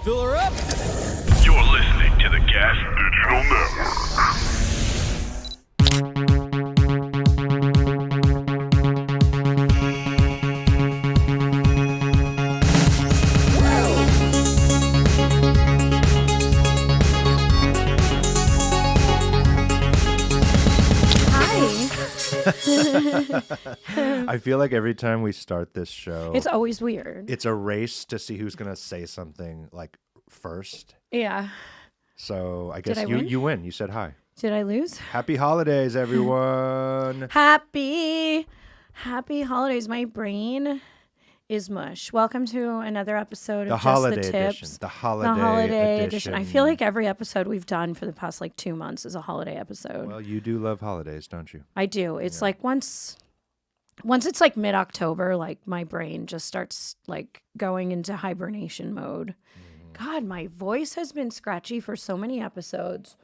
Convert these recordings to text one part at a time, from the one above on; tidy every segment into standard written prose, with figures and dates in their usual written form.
Fill her up. You're listening to the Gas Digital Network. I feel like every time we start this show, It's always weird. it's a race to see who's going to say something like first. Yeah. So I guess I you win? you win. You said hi. Did I lose? Happy holidays, everyone. Happy holidays. My brain is mush. Welcome to another episode The of holiday Just the edition. Tips. The holiday edition. I feel like every episode we've done for the past 2 months is a holiday episode. Well, you do love holidays, don't you? I do. It's like once it's like mid-October, my brain just starts going into hibernation mode. God, my voice has been scratchy for so many episodes.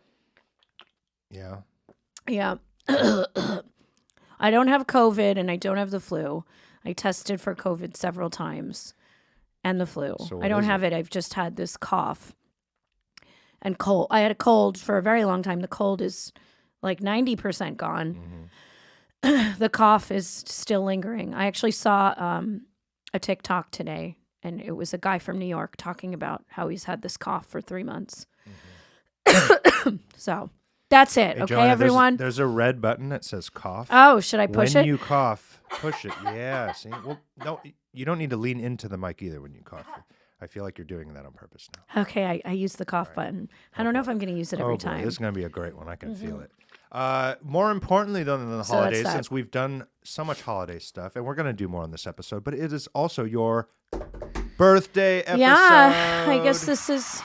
Yeah. Yeah. I don't have COVID and I don't have the flu. I tested for COVID several times and the flu. So I don't have it. I've just had this cough and cold. I had a cold for a very long time. The cold is 90% gone. The cough is still lingering. I actually saw a TikTok today, and it was a guy from New York talking about how he's had this cough for 3 months. So that's it. Hey, Okay, Joanna, everyone. There's a red button that says cough. Oh, should I push when it? you cough, push it. Yeah. See? Well, no, you don't need to lean into the mic either when you cough. I feel like you're doing that on purpose now. Okay, I use the cough button. I don't know if I'm going to use it every boy, time. This is going to be a great one. I can feel it. More importantly, though, than the So holidays, that's that. since we've done so much holiday stuff, and we're going to do more on this episode, but it is also your birthday episode. Yeah, I guess this is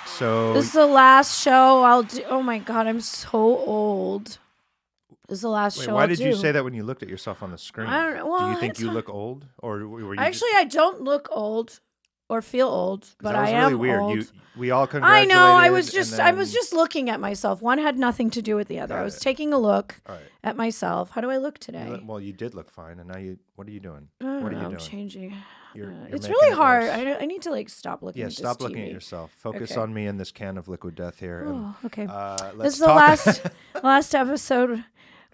So the last show I'll do. Oh my God, I'm so old. This is the last wait, show why I'll did do. you say that when you looked at yourself on the screen? I don't know. Do Well, you think it's you not- look old, or were you? Actually, I don't look old or feel old, but that was I really am weird. old. We all I congratulated. know. I and was just looking at myself. One had nothing to do with the other. I was taking a look All right. at myself. How do I look today? Well, you did look fine, and now you. What are you doing? I don't What are know, you I'm doing? changing. You're It's making really it hard. worse. I need to stop looking Yeah, at this stop looking at TV. yourself. Focus Okay. on me and this can of liquid death here. And, Oh, okay. let's This is the talk- last episode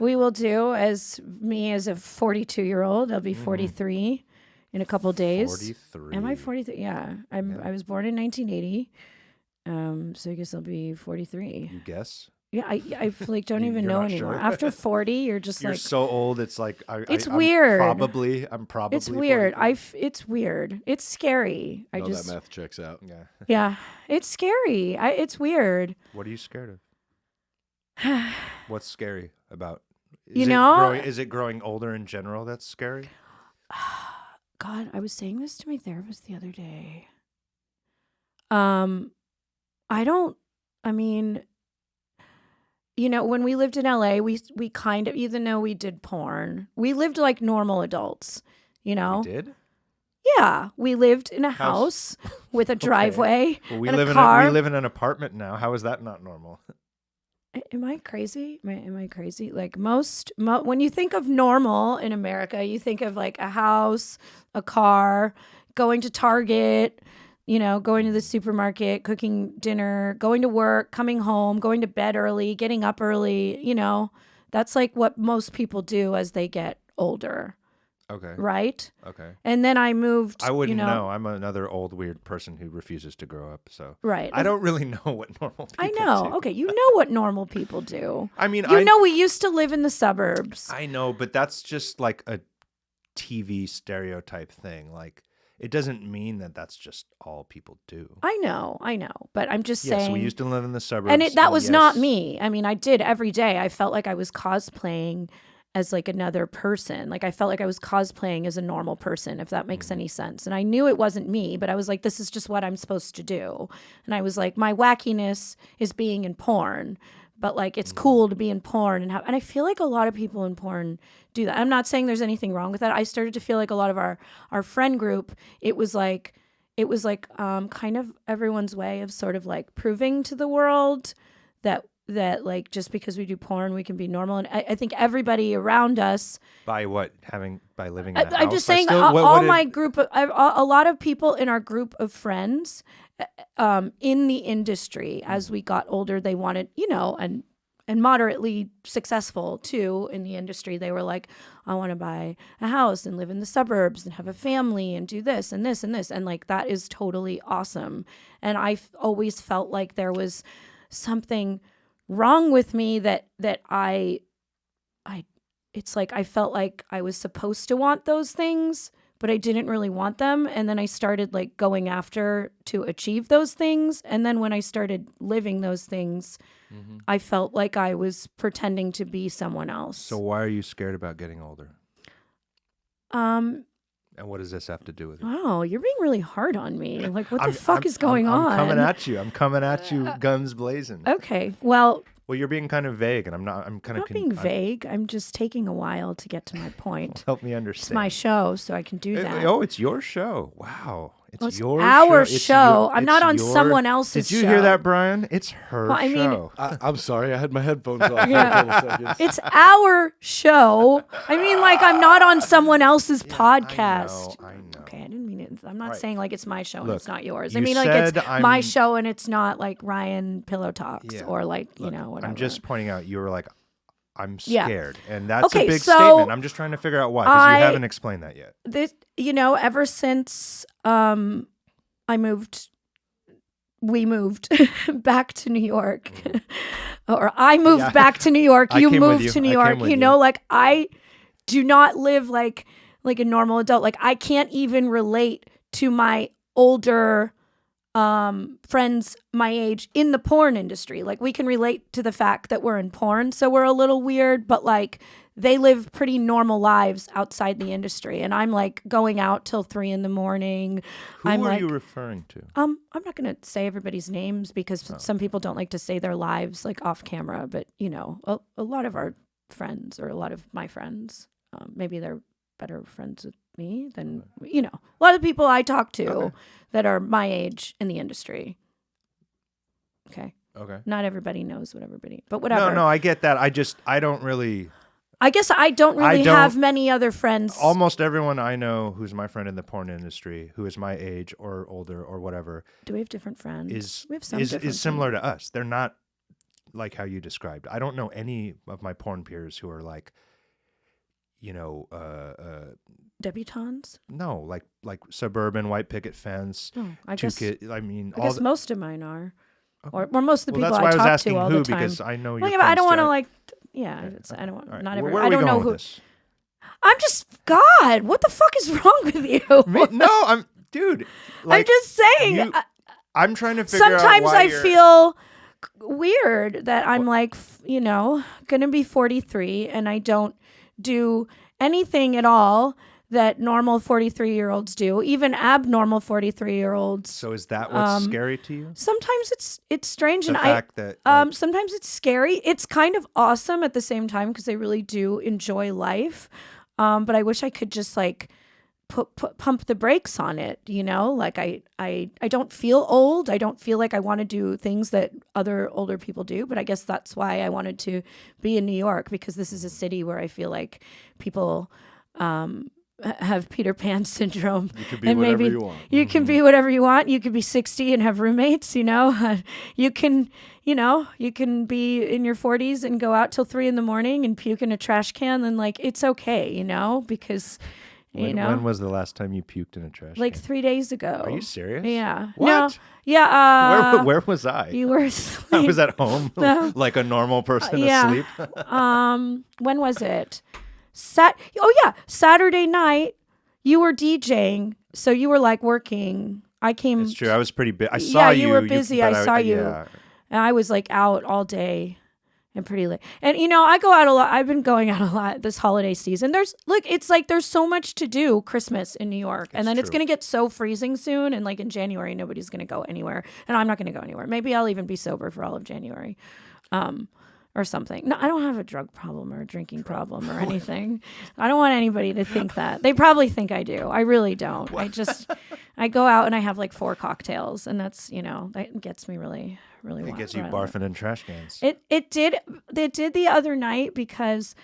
we will do as me as a 42-year-old. I'll be 43 in a couple days. 43. Am I 43? Yeah. I was born in 1980. So I guess I'll be 43. You guess? Yeah, I don't even You're know not anymore. sure? After 40, you're just You're so old. It's like It's I'm weird. I'm probably. it's weird. 43. It's weird. It's scary. No, that math checks out. Yeah. Yeah, it's scary. It's weird. What are you scared of? What's scary about? Is it growing older in general that's scary? God, I was saying this to my therapist the other day. When we lived in LA, we kind of, even though we did porn, we lived like normal adults, We did. Yeah, we lived in a house with a driveway Well, we and live a car. we live in an apartment now. How is that not normal? Am I crazy? Am I crazy? Like when you think of normal in America, you think of like a house, a car, going to Target, going to the supermarket, cooking dinner, going to work, coming home, going to bed early, getting up early. That's like what most people do as they get older. Okay. Right? Okay. And then I moved. I wouldn't know. I'm another old weird person who refuses to grow up. So Right. I don't really know what normal people I know. do. Okay. You know what normal people do. I mean, we used to live in the suburbs. I know, but that's just like a TV stereotype thing. Like, it doesn't mean that that's just all people do. I know. But I'm just saying. Yes, we used to live in the suburbs. And that was yes, not me. I mean, I did every day. I felt like I was cosplaying as like another person. Like I felt like I was cosplaying as a normal person, if that makes any sense. And I knew it wasn't me, but I was like, this is just what I'm supposed to do. And I was like, my wackiness is being in porn, but like it's cool to be in porn and I feel like a lot of people in porn do that. I'm not saying there's anything wrong with that. I started to feel like a lot of our friend group, it was like kind of everyone's way of sort of like proving to the world that that like just because we do porn we can be normal, and I think everybody around us By what? By living in a house? I'm just saying my group of, a lot of people in our group of friends in the industry as we got older, they wanted, and moderately successful too in the industry. They were like, I want to buy a house and live in the suburbs and have a family and do this and this and this. And like, that is totally awesome. And I've always felt like there was something wrong with me that it's like I felt like I was supposed to want those things, but I didn't really want them. And then I started like going after to achieve those things. And then when I started living those things, I felt like I was pretending to be someone else. So why are you scared about getting older? And what does this have to do with it? Oh, you're being really hard on me. Like, what the fuck is going on? I'm coming at you, guns blazing. Okay, well, you're being kind of vague, and I'm kind of being vague. I'm just taking a while to get to my point. Help me understand. It's my show, so I can do that. Oh, it's your show. Wow. It's our show. I'm not on someone else's show. Did you hear that, Brian? It's her show. I'm sorry. I had my headphones off for a couple seconds. It's our show. I mean, like, I'm not on someone else's podcast. I know. Okay, I didn't mean it. I'm not saying like it's my show and it's not yours. I you mean, like, it's said my show and it's not like Ryan Pillow Talks or like, whatever. I'm just pointing out you were like, I'm scared. And that's Okay, a big so statement. I'm just trying to figure out why, because you haven't explained that yet. This, ever since we moved back to New York, or I moved back to New York. You moved to New York. Like, I do not live like a normal adult. Like, I can't even relate to my older friends my age in the porn industry. Like, we can relate to the fact that we're in porn, so we're a little weird, but like, they live pretty normal lives outside the industry, and I'm like going out till 3 a.m. Who are you referring to? I'm not gonna say everybody's names because some people don't like to say their lives like off camera, but a lot of our friends, or a lot of my friends, maybe they're better friends with me than a lot of people I talk to that are my age in the industry. Okay. Not everybody knows what everybody, but whatever. No, I get that. I don't really. I guess I don't really have many other friends. Almost everyone I know who's my friend in the porn industry, who is my age or older or whatever. Do we have different friends? We have some is similar to us. They're not like how you described. I don't know any of my porn peers who are like, debutantes? No, like suburban white picket fence. Oh, I guess most of mine are, or most of the people I talk to all the time. Because I know you're. I don't want to like. Yeah, I don't want. Right. Not everyone. I don't know who. This? I'm just God. What the fuck is wrong with you? Dude. Like, I'm just saying. I'm trying to figure out. Sometimes I feel weird that I'm like, gonna be 43 and I don't do anything at all that normal 43-year-olds do, even abnormal 43-year-olds. So is that what's scary to you? Sometimes it's strange, the and fact that sometimes it's scary. It's kind of awesome at the same time because I really do enjoy life. But I wish I could just like pump the brakes on it. Like I don't feel old. I don't feel like I want to do things that other older people do. But I guess that's why I wanted to be in New York, because this is a city where I feel like people have Peter Pan syndrome. You can be whatever you want. You can be whatever you want. You could be 60 and have roommates, you can be in your 40s and go out till 3 a.m. and puke in a trash can. And like, it's okay, because when was the last time you puked in a trash can? Like 3 days ago. Are you serious? Yeah. What? No, yeah. Where was I? You were asleep. I was at home, like a normal person asleep. When was it? Saturday night, you were DJing, so you were like working. I came. It's true. I was pretty busy. I saw you. You were busy. I saw you. Yeah. And I was like out all day and pretty late. And I go out a lot. I've been going out a lot this holiday season. It's like there's so much to do Christmas in New York. And then it's going to get so freezing soon. And like in January, nobody's going to go anywhere. And I'm not going to go anywhere. Maybe I'll even be sober for all of January. Or something. No, I don't have a drug problem or a drinking problem or anything. I don't want anybody to think that. They probably think I do. I really don't. I go out and I have like 4 cocktails, and that's, that gets me really, really It want. gets you barfing in trash cans. It did the other night because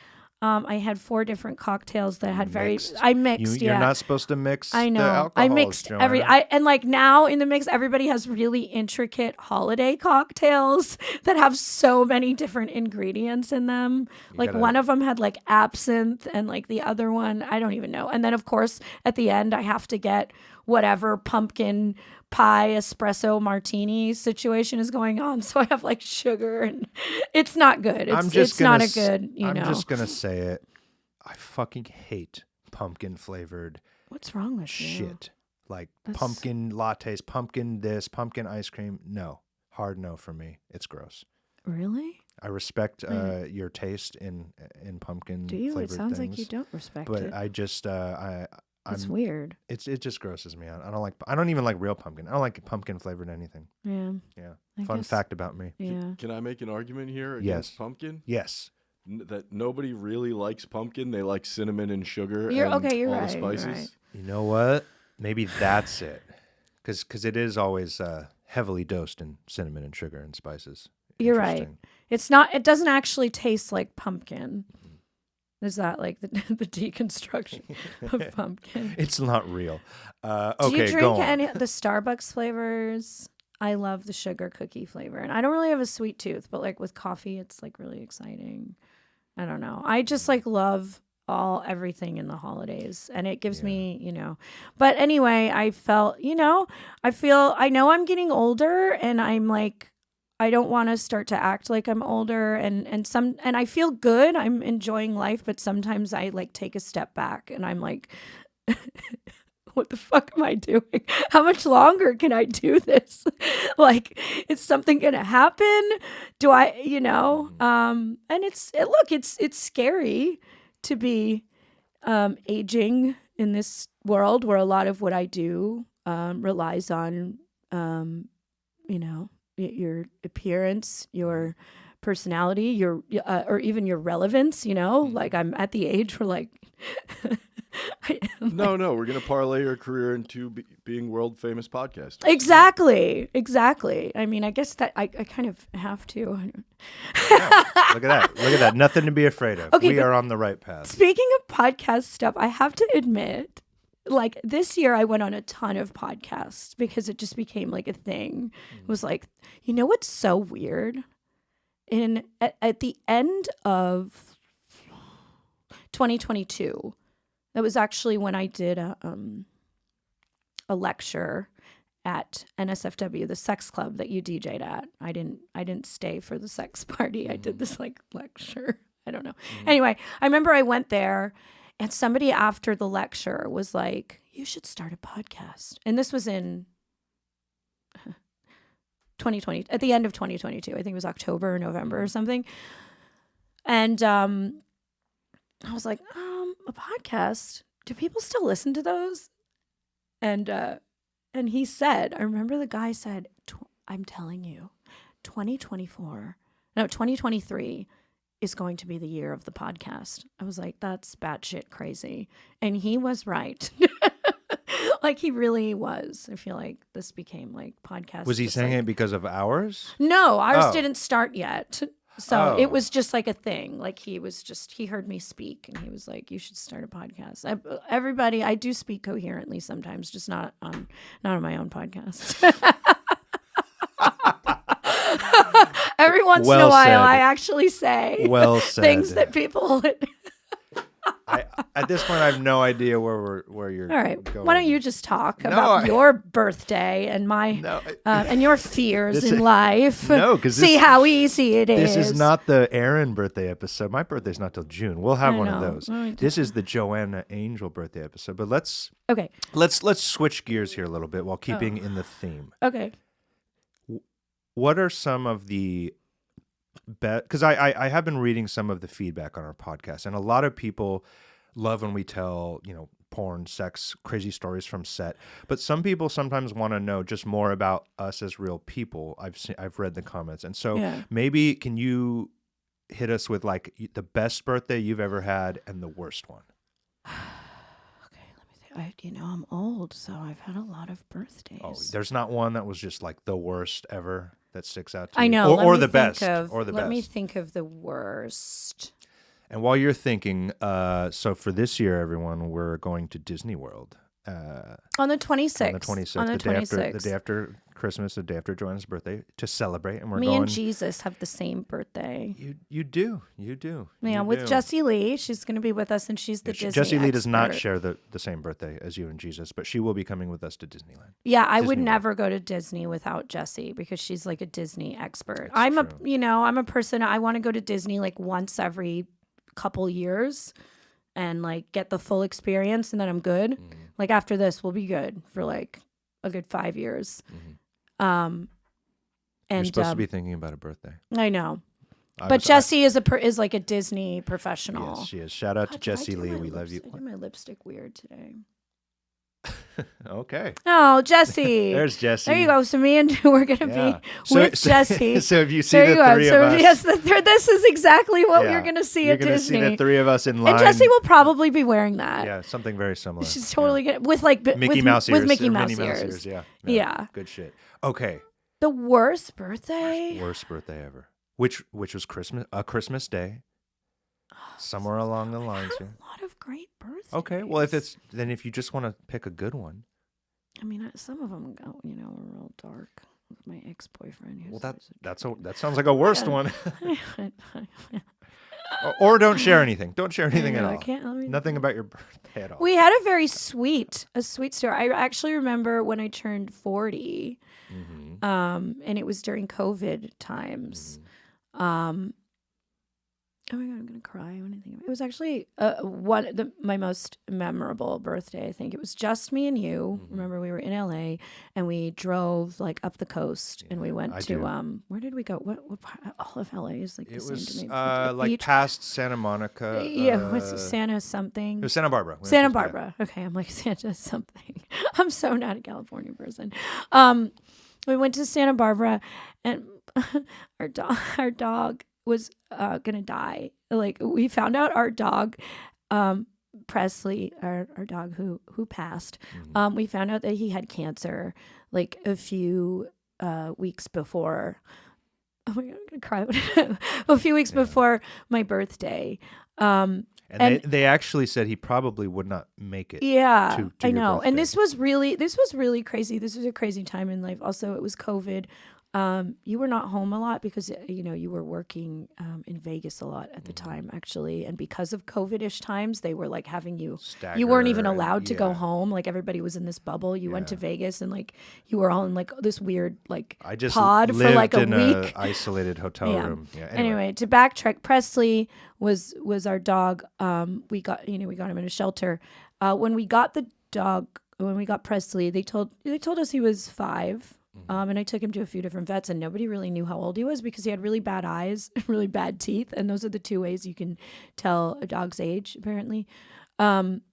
I had 4 different cocktails that had I mixed. You're not supposed to mix. I know. The alcohols, I mixed Joanna. and like now in the mix, everybody has really intricate holiday cocktails that have so many different ingredients in them. One of them had like absinthe, and like the other one, I don't even know. And then of course at the end, I have to get whatever pumpkin pie espresso martini situation is going on. So I have like sugar, and it's not good. It's not a good, I'm just going to say it. I fucking hate pumpkin flavored What's wrong with shit. Like pumpkin lattes, pumpkin this, pumpkin ice cream. No. Hard no for me. It's gross. Really? I respect your taste in pumpkin Do you? flavored It sounds things, like you don't respect but it. I just It's weird. It just grosses me out. I don't even like real pumpkin. I don't like pumpkin flavored anything. Yeah. Yeah. Fun fact about me. Yeah. Can I make an argument here against pumpkin? Yes. That nobody really likes pumpkin. They like cinnamon and sugar You're and right, all the spices. You're right. You know what? Maybe that's it. Because it is always heavily dosed in cinnamon and sugar and spices. You're right. It's not. It doesn't actually taste like pumpkin. Is that like the deconstruction of pumpkin? It's not real. Do Okay, you drink go on. any of the Starbucks flavors? I love the sugar cookie flavor, and I don't really have a sweet tooth, but like with coffee, it's like really exciting. I don't know. I just like love everything in the holidays, and it gives me, But anyway, I know I'm getting older, and I'm like, I don't want to start to act like I'm older, and I feel good. I'm enjoying life, but sometimes I like take a step back, and I'm like, what the fuck am I doing? How much longer can I do this? Like, is something gonna happen? Do I, and it's scary to be aging in this world where a lot of what I do relies on, your appearance, your personality, your or even your relevance. Like I'm at the age where like. No, we're gonna parlay your career into being world famous podcaster. Exactly. I mean, I guess that I kind of have to. Look at that. Nothing to be afraid of. Okay, we are on the right path. Speaking of podcast stuff, I have to admit, like this year I went on a ton of podcasts because it just became like a thing. It was like, what's so weird? At the end of 2022, that was actually when I did a lecture at NSFW, the sex club that you DJ'd at. I didn't stay for the sex party. I did this like lecture. I don't know. Anyway, I remember I went there, and somebody after the lecture was like, "You should start a podcast." And this was in 2020, at the end of 2022. I think it was October or November or something. And I was like, a podcast? Do people still listen to those? And he said, I remember the guy said, I'm telling you, 2023 is going to be the year of the podcast. I was like, that's batshit crazy. And he was right. Like he really was. I feel like this became like podcast. Was he saying it because of ours? No, ours didn't start yet. So it was just like a thing. Like he heard me speak, and he was like, you should start a podcast. Everybody, I do speak coherently sometimes, just not on my own podcast. Every once in a while, I actually say things that people would. At this point, I have no idea where you're. All right, going. why don't you just talk about your birthday and and your fears in life? No, because see how easy it is. This is not the Aaron birthday episode. My birthday's not till June. We'll have one of those. This is the Joanna Angel birthday episode. But let's switch gears here a little bit while keeping in the theme. Okay. What are some of the because I have been reading some of the feedback on our podcast, and a lot of people love when we tell, porn, sex, crazy stories from set. But some people sometimes want to know just more about us as real people. I've read the comments. And so maybe can you hit us with like the best birthday you've ever had and the worst one? Okay, let me I'm old, so I've had a lot of birthdays. Oh, there's not one that was just like the worst ever that sticks out to I you? know. Or the best. Let me think of the worst. And while you're thinking, so for this year, everyone, we're going to Disney World. On the 26th. On the 26th. The day after Christmas, the day after Joanna's birthday, to celebrate. And we're Me and Jesus have the same birthday. You do. Yeah, with Jessie Lee. She's going to be with us, and she's the Disney Jessie Lee does not expert. share the same birthday as you and Jesus, but she will be coming with us to Disneyland. Yeah, I would Disney World. never go to Disney without Jessie because she's like a Disney expert. That's true. I'm a person, I want to go to Disney like once every couple years and like get the full experience, and then I'm good. Like after this, we'll be good for like a good 5 years. And You're supposed to be thinking about a birthday. I know. But Jessie is like a Disney professional. Yes, she is. Shout out to Jessie Lee. We love you. I did my lipstick weird today. Okay. Oh, Jessie. There's Jessie. There you go. So me and you are going to be with Jessie. So if you see the three of us. Yes, this is exactly what we're going to see at Disney. You're going to see the three of us in line. And Jessie will probably be wearing that. Yeah, something very similar. She's totally going to, with like Mickey Mouse ears. With Mickey Mouse ears. Yeah. Good shit. Okay. The worst birthday? Worst birthday ever. Which was Christmas Day. Somewhere along the lines here. A lot of great birthdays. Okay, well if you just want to pick a good one. I mean, some of them go, were real dark. With my ex-boyfriend. Well, that sounds like a worst one. or don't share anything. Don't share anything at all. Nothing about your birthday at all. We had a very sweet story. I actually remember when I turned 40, and it was during COVID times. Oh my God, I'm gonna cry when I think of it. It was actually my most memorable birthday. I think it was just me and you. Remember, we were in LA and we drove like up the coast and we went to where did we go? What part? All of LA is like the same to me. Like beach? Past Santa Monica. Yeah, what's Santa something? It was Santa Barbara. Santa Barbara. Okay, I'm like Santa something. I'm so not a California person. We went to Santa Barbara and our dog was gonna die. Like we found out our dog, Presley, our dog who passed. We found out that he had cancer like a few weeks before. Oh my God, I'm gonna cry. A few weeks before my birthday. And they actually said he probably would not make it. Yeah, to I know. birthday. And this was really crazy. This was a crazy time in life. Also, it was COVID. You were not home a lot because you were working in Vegas a lot at the time, actually, and because of COVID-ish times, they were like having you weren't even allowed to go home. Like everybody was in this bubble. You went to Vegas and like you were all in like this weird like I just pod lived for like a in week. A isolated hotel room. Yeah. Anyway, to backtrack, Presley was our dog. We got him in a shelter. When we got Presley, they told us he was 5. And I took him to a few different vets, and nobody really knew how old he was because he had really bad eyes, really bad teeth, and those are the 2 ways you can tell a dog's age, apparently. Anyway,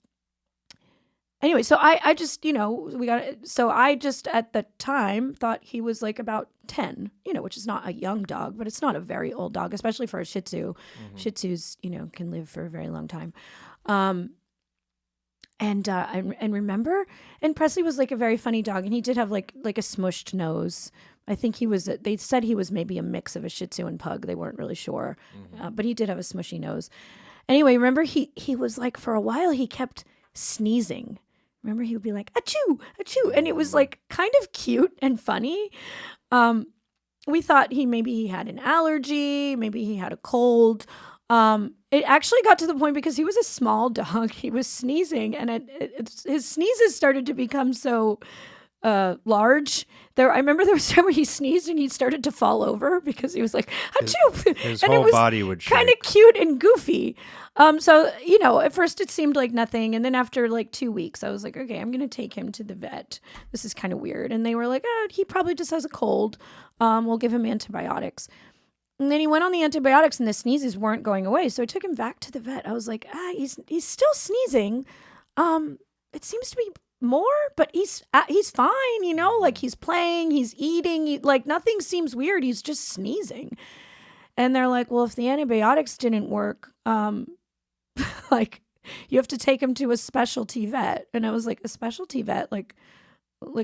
so I just I just at the time thought he was like about 10, which is not a young dog, but it's not a very old dog, especially for a Shih Tzu. Shih Tzus, can live for a very long time. And remember, and Presley was like a very funny dog, and he did have like a smushed nose. I think they said he was maybe a mix of a Shih Tzu and Pug. They weren't really sure, but he did have a smushy nose. Anyway, remember he was like, for a while he kept sneezing. Remember, he would be like, achoo, achoo, and it was like kind of cute and funny. We thought maybe he had an allergy, maybe he had a cold. It actually got to the point because he was a small dog. He was sneezing, and his sneezes started to become so large. I remember there was a time where he sneezed and he started to fall over because he was like, achoo! His and whole it was body would shake. kind of cute and goofy. So at first it seemed like nothing, and then after like 2 weeks, I was like, okay, I'm gonna take him to the vet. This is kind of weird, and they were like, he probably just has a cold. We'll give him antibiotics. And then he went on the antibiotics and the sneezes weren't going away. So I took him back to the vet. I was like, he's still sneezing. It seems to be more, but he's fine, like he's playing, he's eating, like nothing seems weird. He's just sneezing. And they're like, well, if the antibiotics didn't work, like you have to take him to a specialty vet. And I was like, a specialty vet? Like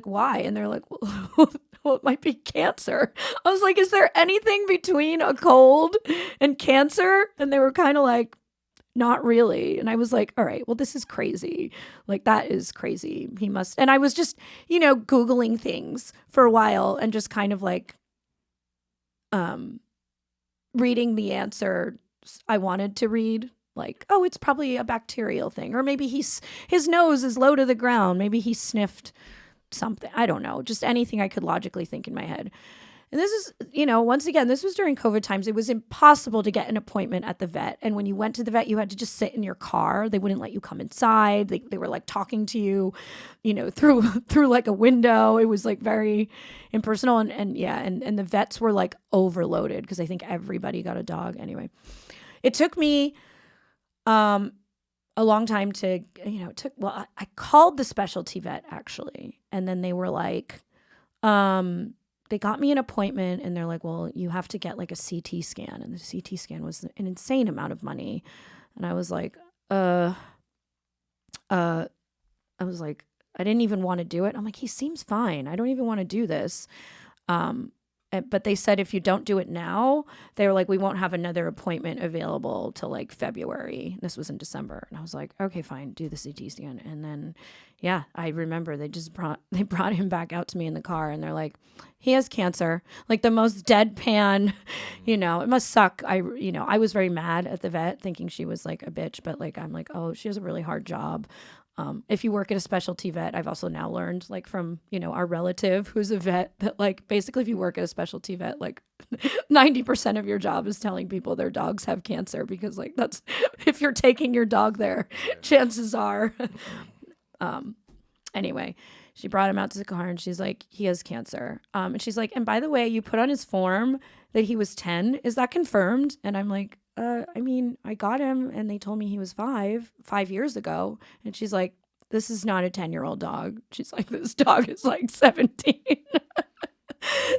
why? And they're like, well, it might be cancer. I was like, is there anything between a cold and cancer? And they were kind of like, not really. And I was like, all right, well, this is crazy. Like, that is crazy. He must. And I was just, Googling things for a while and just kind of like reading the answer I wanted to read. Like, oh, it's probably a bacterial thing. Or maybe his nose is low to the ground. Maybe he sniffed something. I don't know. Just anything I could logically think in my head. And this is, once again, this was during COVID times. It was impossible to get an appointment at the vet. And when you went to the vet, you had to just sit in your car. They wouldn't let you come inside. They were like talking to you, through like a window. It was like very impersonal. And the vets were like overloaded because I think everybody got a dog. Anyway, it took me a long time to, I called the specialty vet actually. And then they were like, they got me an appointment and they're like, well, you have to get like a CT scan. And the CT scan was an insane amount of money. And I was like, I didn't even want to do it. I'm like, he seems fine. I don't even want to do this. But they said, if you don't do it now, they were like, we won't have another appointment available till like February. This was in December. And I was like, okay, fine, do the CT scan. And then, yeah, I remember they brought him back out to me in the car and they're like, he has cancer. Like the most deadpan, it must suck. I was very mad at the vet thinking she was like a bitch, but like, I'm like, oh, she has a really hard job. If you work at a specialty vet, I've also now learned like from, our relative who's a vet that like basically if you work at a specialty vet, like 90% of your job is telling people their dogs have cancer because like that's if you're taking your dog there, chances are. Anyway, she brought him out to the car and she's like, he has cancer. And she's like, and by the way, you put on his form that he was 10. Is that confirmed? And I'm like, I got him and they told me he was 5 years ago. And she's like, this is not a 10-year-old dog. She's like, this dog is like 17.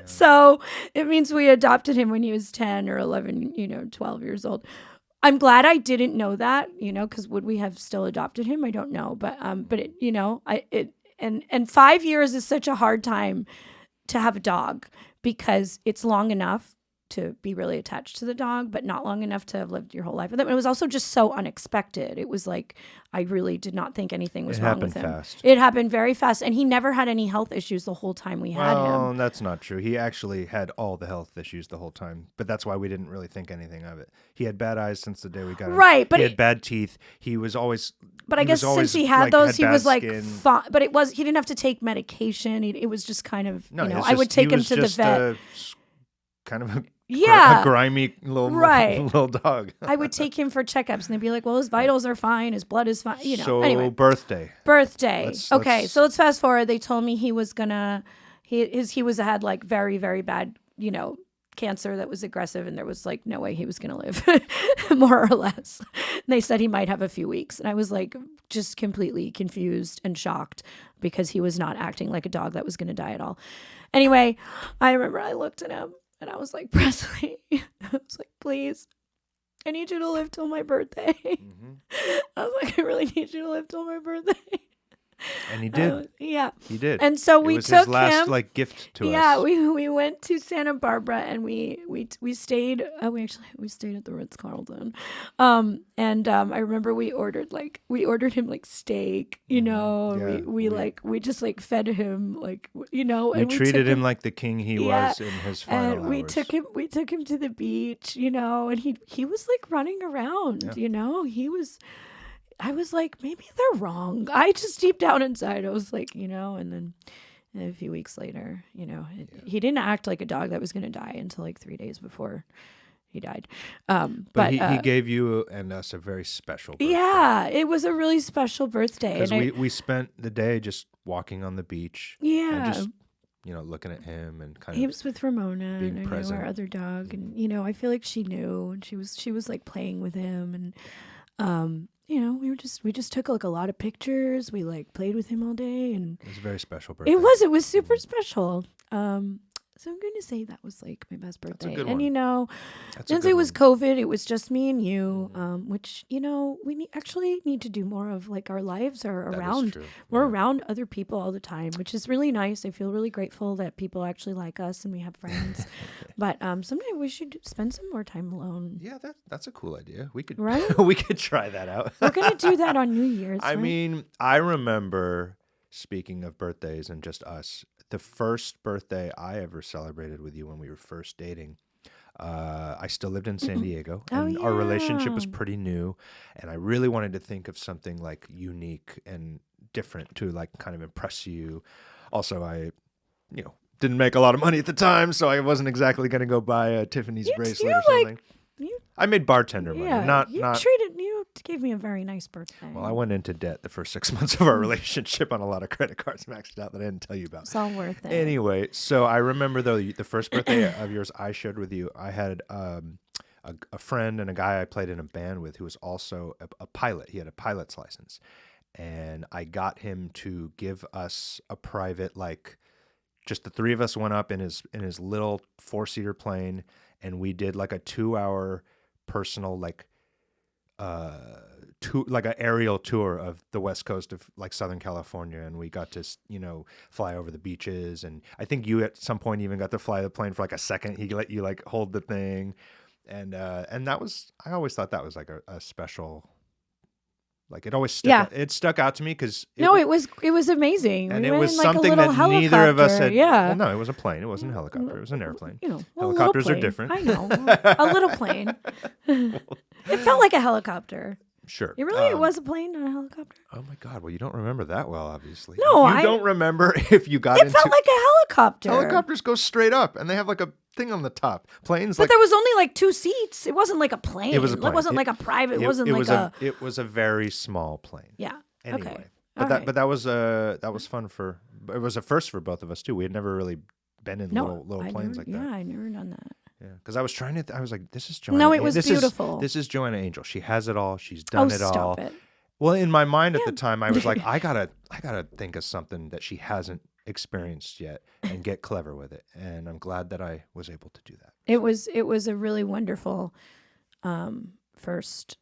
So it means we adopted him when he was 10 or 11, 12 years old. I'm glad I didn't know that, because would we have still adopted him? I don't know. But and 5 years is such a hard time to have a dog because it's long enough to be really attached to the dog, but not long enough to have lived your whole life with him. It was also just so unexpected. It was like, I really did not think anything was wrong with him. Fast. It happened very fast. And he never had any health issues the whole time we had him. Well, that's not true. He actually had all the health issues the whole time, but that's why we didn't really think anything of it. He had bad eyes since the day we got him. Right. But he had bad teeth. He was always... But I guess since he had those, he was like, but he didn't have to take medication. It was just kind of, I would take him to the vet. Kind of a grimy little dog. I would take him for checkups and they'd be like, well, his vitals are fine. His blood is fine. So anyway. Birthday. Okay. So let's fast forward. They told me he was had like very, very bad, cancer that was aggressive and there was like no way he was going to live more or less. And they said he might have a few weeks. And I was like just completely confused and shocked because he was not acting like a dog that was going to die at all. Anyway, I remember I looked at him and I was like, Presley, I was like, please, I need you to live till my birthday. Mm-hmm. I was like, I really need you to live till my birthday. And he did. Yeah. He did. And so we took his last, him gift to us. Yeah, we went to Santa Barbara and we stayed. We stayed at the Ritz-Carlton. I remember we ordered him like steak. Yeah, we just like fed him we treated him like the king he was in his final hours. We took him to the beach. And he was like running around. Yeah. I was like, maybe they're wrong. I just deep down inside, I was like, and then a few weeks later, he didn't act like a dog that was going to die until like 3 days before he died. But he gave you and us a very special birthday. Yeah, it was a really special birthday. Because we spent the day just walking on the beach. Yeah. And just, looking at him and kind of he was with Ramona being and present. our other dog. And, I feel like she knew and she was like playing with him and, we just took like a lot of pictures. We like played with him all day and it was a very special birthday. It was super special. So I'm going to say that was like my best That's a birthday. good And one. That's a since good it was one. COVID, it was just me and you, which, we actually need to do more of. Like our lives are That is around, true. we're Yeah. around other people all the time, which is really nice. I feel really grateful that people actually like us and we have friends. But someday we should spend some more time alone. Yeah, that's a cool idea. We could Right? we could try that out. We're going to do that on New Year's. I right? mean, I remember, speaking of birthdays and just us, the first birthday I ever celebrated with you when we were first dating. I still lived in San Diego, Oh, and our relationship was yeah. pretty new, and I really wanted to think of something like unique and different to like kind of impress you. Also, I, didn't make a lot of money at the time, so I wasn't exactly going to go buy a Tiffany's bracelet or something. I made bartender money, not. You gave me a very nice birthday. Well, I went into debt the first 6 months of our relationship on a lot of credit cards maxed out that I didn't tell you about. It's all worth it. Anyway, so I remember though the first birthday of yours I shared with you, I had a friend and a guy I played in a band with who was also a pilot. He had a pilot's license. And I got him to give us a private, like, just the three of us went up in his little 4-seater plane, and we did like a 2-hour personal like an aerial tour of the west coast of like Southern California, and we got to fly over the beaches, and I think you at some point even got to fly the plane for like a second. He let you like hold the thing, and that was, I always thought that was like a special. Like it always stuck out to me because it was amazing. And we it went was in, like, a something little that neither of us helicopter. had. Yeah. Well, no, it was a plane. It wasn't a helicopter. It was an airplane. A little Helicopters are plane. different. I know. A little plane. It felt like a helicopter. Sure. It was a plane, not a helicopter. Oh my God! Well, you don't remember that well, obviously. No, you don't remember if you got It into. felt like a helicopter. Helicopters go straight up, and they have like a thing on the top. Planes, But like there was only like 2 seats. It wasn't like a plane. It was a plane. It wasn't like a private. It wasn't it like was a. It was a very small plane. Yeah. Anyway, Okay. but that was fun for. It was a first for both of us too. We had never really been in little planes like that. Yeah, I never done that. Yeah, because I was trying to. I was like, "This is Joanna." No, it was this beautiful. This is Joanna Angel. She has it all. She's done it all. Stop it. Well, in my mind at the time, I was like, I gotta think of something that she hasn't experienced yet and get clever with it. And I'm glad that I was able to do that. It was a really wonderful first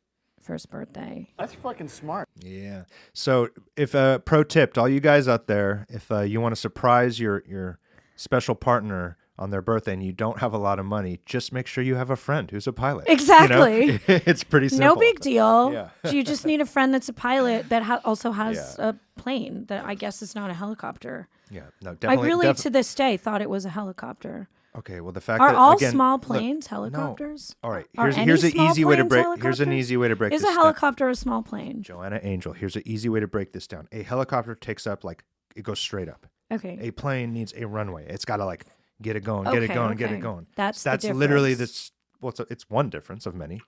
birthday. That's fucking smart. Yeah. So, if pro tip to all you guys out there, if you want to surprise your special partner on their birthday and you don't have a lot of money, just make sure you have a friend who's a pilot. Exactly. It's pretty simple. No big deal. Yeah. You just need a friend that's a pilot that also has a plane that I guess is not a helicopter. Yeah. No, definitely. I really, to this day, thought it was a helicopter. Okay. Well, the fact Are that all again, small look, planes no. helicopters? All right. Are Here's any an easy way to small break. planes Here's an easy way to break Is this a down. helicopter a small plane? Joanna Angel. Here's an easy way to break this down. A helicopter takes up like it goes straight up. Okay. A plane needs a runway. It's got to like get it going, get it going, get it going. That's the literally difference. this. Well, it's one difference of many.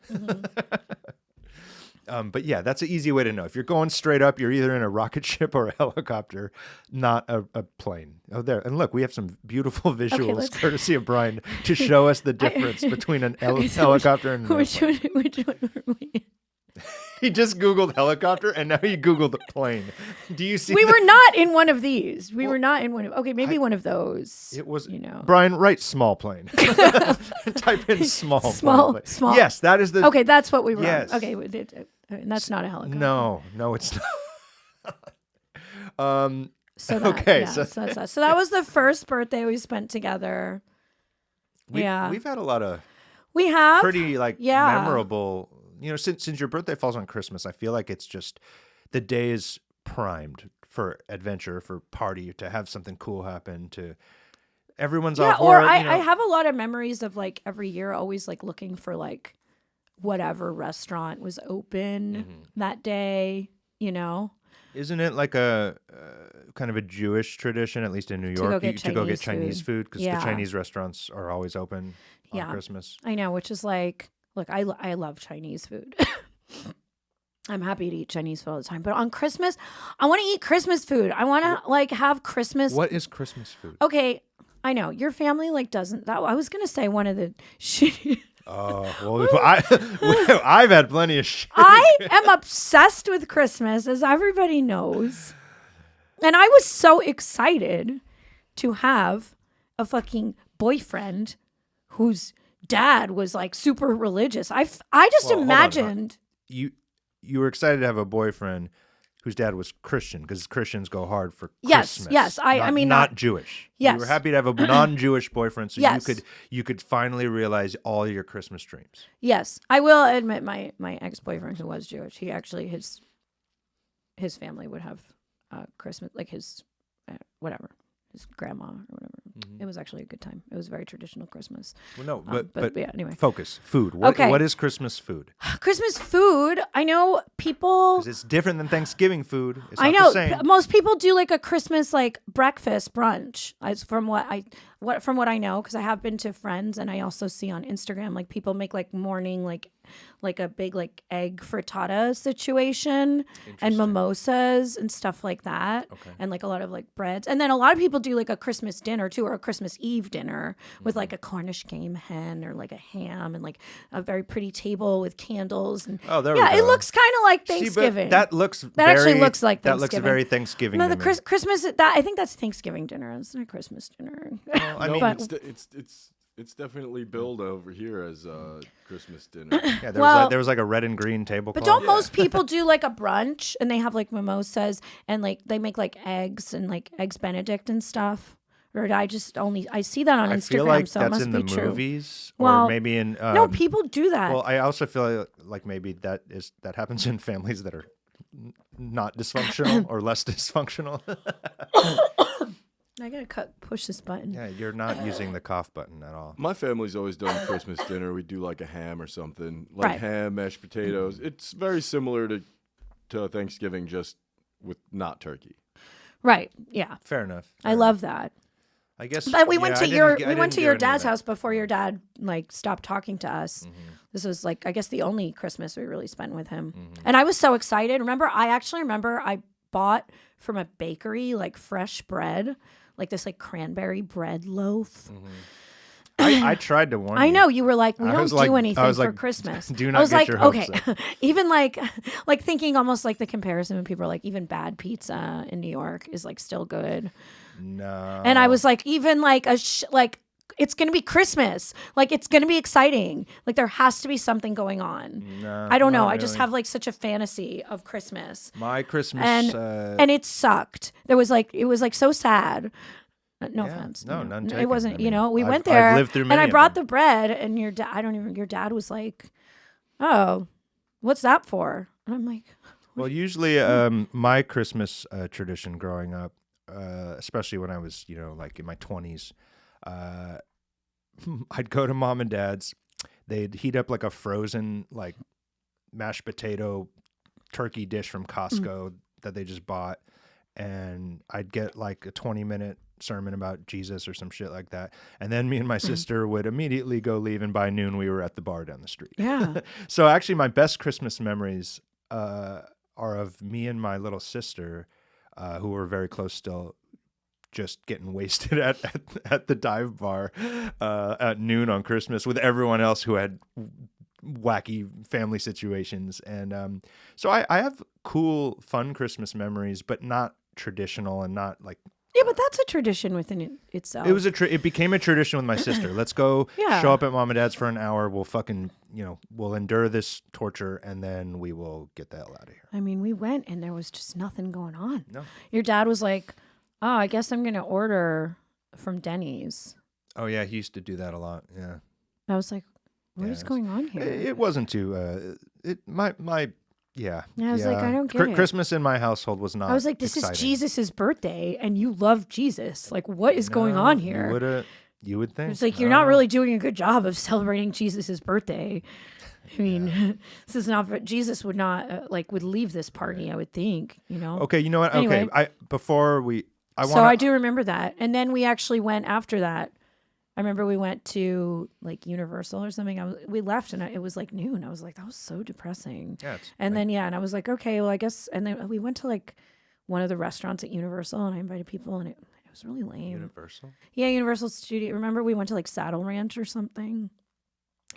Mm-hmm. But yeah, that's an easy way to know. If you're going straight up, you're either in a rocket ship or a helicopter, not a plane. Oh, there. And look, we have some beautiful visuals, let's- courtesy of Brian, to show us the difference between an helicopter and an Which airplane. which one were we? He just Googled helicopter, and now he Googled plane. Do you see? We were not in one of these. We were not in one of. Okay, maybe one of those. It was, you know. Brian, write small plane. Type in small plane. Small. Yes, that is the. Okay, that's what we were. Yes. On. Okay, and that's not a helicopter. No, it's not. So that, okay, yeah, so that was the first birthday we spent together. We've had a lot of we have pretty memorable. You know, since your birthday falls on Christmas, I feel like it's just the day is primed for adventure, for party, to have something cool happen. To everyone's off or work. I have a lot of memories of like every year always like looking for like whatever restaurant was open that day. You know. Isn't it like a kind of a Jewish tradition, at least in New York, to go get Chinese food? Because the Chinese restaurants are always open on Christmas. I know, which is like, look, I love Chinese food. I'm happy to eat Chinese food all the time. But on Christmas, I want to eat Christmas food. I want to like have Christmas. What is Christmas food? Okay, I know. Your family like doesn't. I was going to say one of the shitty. Oh, well, I've had plenty of shit. I am obsessed with Christmas, as everybody knows. And I was so excited to have a fucking boyfriend whose dad was like super religious. I just Well, hold on. imagined. You were excited to have a boyfriend whose dad was Christian because Christians go hard for Yes, Christmas. yes. I mean, not Jewish. Yes. You were happy to have a non-Jewish boyfriend, so Yes. you could finally realize all your Christmas dreams. Yes, I will admit my ex-boyfriend who was Jewish. He actually his family would have Christmas, like his whatever, his grandma or whatever. It was actually a good time. It was a very traditional Christmas. Well, no, but yeah. Anyway, focus. Food. What Okay. what is Christmas food? Christmas food. I know people. 'Cause it's different than Thanksgiving food. It's I not know the same. most people do like a Christmas like breakfast brunch. From what I know, because I have been to friends and I also see on Instagram like people make like morning like a big like egg frittata situation and mimosas and stuff like that, and like a lot of like breads, and then a lot of people do like a Christmas dinner too, or a Christmas Eve dinner with like a Cornish game hen or like a ham and like a very pretty table with candles and Oh, there we yeah, it go. looks kind of like See, but Thanksgiving. that actually looks like that looks Thanksgiving. very Thanksgiving. No, to the me. Christmas that I think that's Thanksgiving dinner. It's not Christmas dinner. I No, mean, but- it's definitely billed over here as Christmas dinner. yeah, well- there was like a red and green tablecloth. But don't most people do like a brunch and they have like mimosas and like they make like eggs and like eggs Benedict and stuff? Or did I see that on I Instagram, feel like so it that's must in be the true. movies, Well, or maybe in No, people do that. Well, I also feel like maybe that happens in families that are not dysfunctional or less dysfunctional. I gotta push this button. Yeah, you're not using the cough button at all. My family's always done Christmas dinner. We do like a ham or something, like Right. ham, mashed potatoes. It's very similar to Thanksgiving, just with not turkey. Right. Yeah. Fair enough. I love that. I guess. But we yeah, went I to didn't your get- I we went didn't to get your into dad's that. house before your dad like stopped talking to us. This was like I guess the only Christmas we really spent with him. And I was so excited. I actually remember I bought from a bakery like fresh bread, like this like cranberry bread loaf. I tried to warn you. I know you were like, we I don't was do like- I anything was for like, Christmas. do I not was get like, your hopes okay, even like thinking almost like the comparison when people are like, even bad pizza in New York is like still good. No. And I was like, even like like it's gonna be Christmas, like it's gonna be exciting. Like there has to be something going on. No, I don't know. not I just really. have like such a fantasy of Christmas, My Christmas. and it sucked. It was like so sad. No Yeah, offense. no, you know. none It taken. wasn't. I You mean, know, we I've- went I've there, lived through and many I of brought them. the bread, and your dad. I don't even. Your dad was like, "Oh, what's that for?" And I'm like, Well, usually my Christmas tradition growing up, especially when I was, like in my 20s, I'd go to mom and dad's. They'd heat up like a frozen like mashed potato turkey dish from Costco that they just bought. And I'd get like a 20-minute sermon about Jesus or some shit like that. And then me and my sister would immediately go leave. And by noon, we were at the bar down the street. "Yeah, So actually, my best Christmas memories are of me and my little sister, who were very close still, just getting wasted at the dive bar at noon on Christmas with everyone else who had wacky family situations. And so I have cool, fun Christmas memories, but not traditional and not like. yeah." But that's a tradition within itself. It was it became a tradition with my sister. Let's go Yeah. show up at mom and dad's for an hour. We'll fucking, we'll endure this torture and then we will get the hell out of here. I mean, we went and there was just nothing going on. No. Your dad was like, "Oh, I guess I'm gonna order from Denny's." Oh yeah, he used to do that a lot. Yeah. I was like, "What Yeah, is it's- going on here?" It wasn't too yeah. Yeah, I was like, I don't get it. Christmas in my household was not I was like, "This exciting. is Jesus's birthday, and you love Jesus. Like, what is going on No, here?" You would think. It's like I you're don't not know. really doing a good job of celebrating Jesus's birthday. I mean, this is not. Jesus would not would leave this party. I would think. Okay, you know what? Anyway. Okay, I So I do remember that, and then we actually went after that. I remember we went to like Universal or something. We left and it was like noon. I was like, that was so depressing. Yeah, it's And then and I was like, okay, well I guess. And then we went to like one of the restaurants at Universal, and I invited people, and it was really lame. Universal. Yeah, Universal Studio. Remember we went to like Saddle Ranch or something.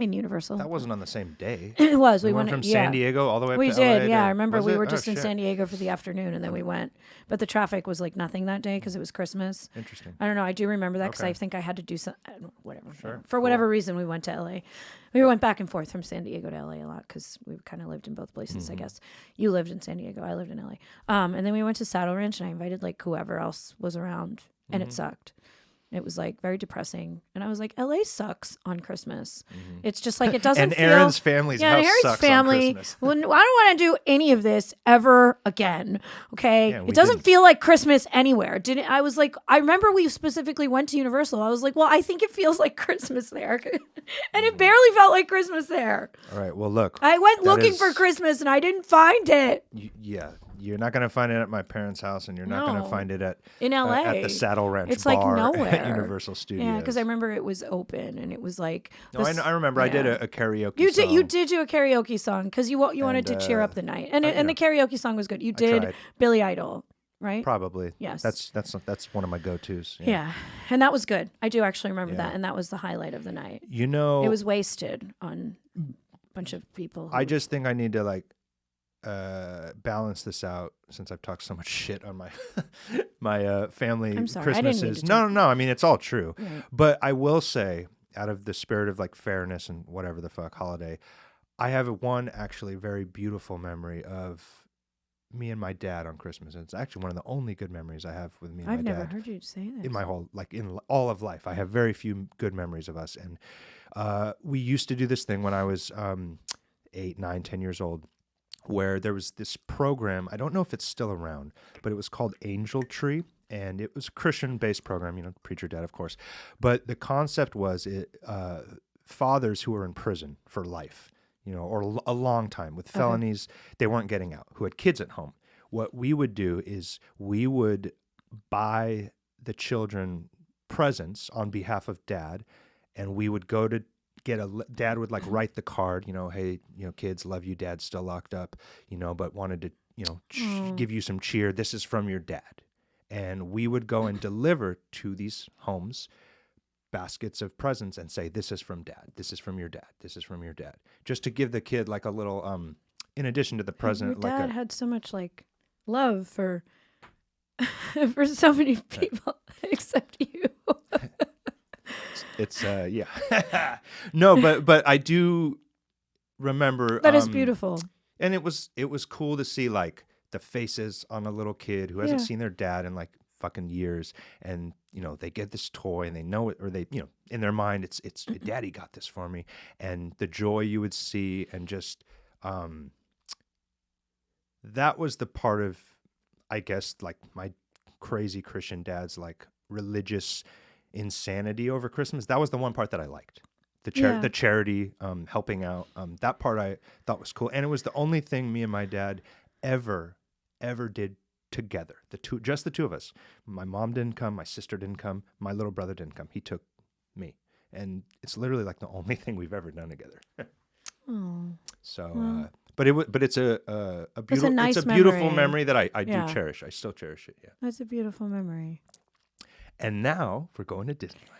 in Universal. That wasn't on the same day. It was. We went went from San Diego all the way up We to did, LA. yeah. I remember we were Oh, just in shit. San Diego for the afternoon, and then we went. But the traffic was like nothing that day because it was Christmas. Interesting. I don't know. I do remember that because Okay. I think I had to do some whatever. Sure. For whatever reason, we went to LA. We went back and forth from San Diego to LA a lot because we kind of lived in both places. I guess you lived in San Diego, I lived in LA. And then we went to Saddle Ranch, and I invited like whoever else was around, and it sucked. It was like very depressing, and I was like, "LA sucks on Christmas. It's just like it doesn't." And feel, Aaron's family's yeah, house Aaron's sucks family. on Christmas. Well, I don't want to do any of this ever again. Okay, Yeah, we it doesn't didn't. feel like Christmas anywhere. Didn't I was like, I remember we specifically went to Universal. I was like, well, I think it feels like Christmas there, and it barely felt like Christmas there. All right. Well, look. I went That looking is- for Christmas and I didn't find it Yeah, you're not going to find it at my parents' house, and you're not going No. to find it at in LA. at the Saddle Ranch It's like bar nowhere. at Universal Studios. Yeah, because I remember it was open and it was like. No, I remember. I did yeah. a karaoke. You did. You song. did do a karaoke song because you wanted to cheer up the night, and you the karaoke song was good. You did tried. Billy Idol, right? Probably. Yes. That's one of my go-tos. Yeah, and that was good. I do actually remember Yeah. that, and that was the highlight of the night. You know, It was wasted on a bunch of people. I just think I need to like balance this out since I've talked so much shit on my my family I'm sorry, I didn't mean Christmases. to No. I mean, it's all true. Right. But I will say, out of the spirit of like fairness and whatever the fuck holiday, I have one actually very beautiful memory of me and my dad on Christmas. And it's actually one of the only good memories I have with me and I've my never dad. heard you say this. In my whole, like in all of life, I have very few good memories of us. And we used to do this thing when I was 8, 9, 10 years old, where there was this program. I don't know if it's still around, but it was called Angel Tree. And it was a Christian-based program, preacher dad, of course. But the concept was fathers who were in prison for life, or a long time with felonies, they weren't getting out, who had kids at home. What we would do is we would buy the children presents on behalf of dad, and we would go to get dad would like write the card, hey, kids, love you, dad's still locked up, but wanted to, give you some cheer. This is from your dad. And we would go and deliver to these homes baskets of presents and say, this is from dad. This is from your dad. This is from your dad. Just to give the kid like a little, in addition to the present. Your dad had so much like love for for so many people except you. It's yeah. No, but I do remember. That is beautiful. And it was cool to see like the faces on a little kid who hasn't Yeah. seen their dad in like fucking years, and they get this toy and they know it, or they in their mind it's daddy got this for me, and the joy you would see, and just that was the part of, I guess, like my crazy Christian dad's like religious insanity over Christmas. That was the one part that I liked. The charity, helping out. That part I thought was cool, and it was the only thing me and my dad ever did together. Just the two of us. My mom didn't come. My sister didn't come. My little brother didn't come. He took me, and it's literally like the only thing we've ever done together. Oh. So, but it's a beautiful, nice it's a beautiful memory. memory that I Yeah. do cherish. I still cherish it. Yeah. That's a beautiful memory. And now we're going to Disneyland.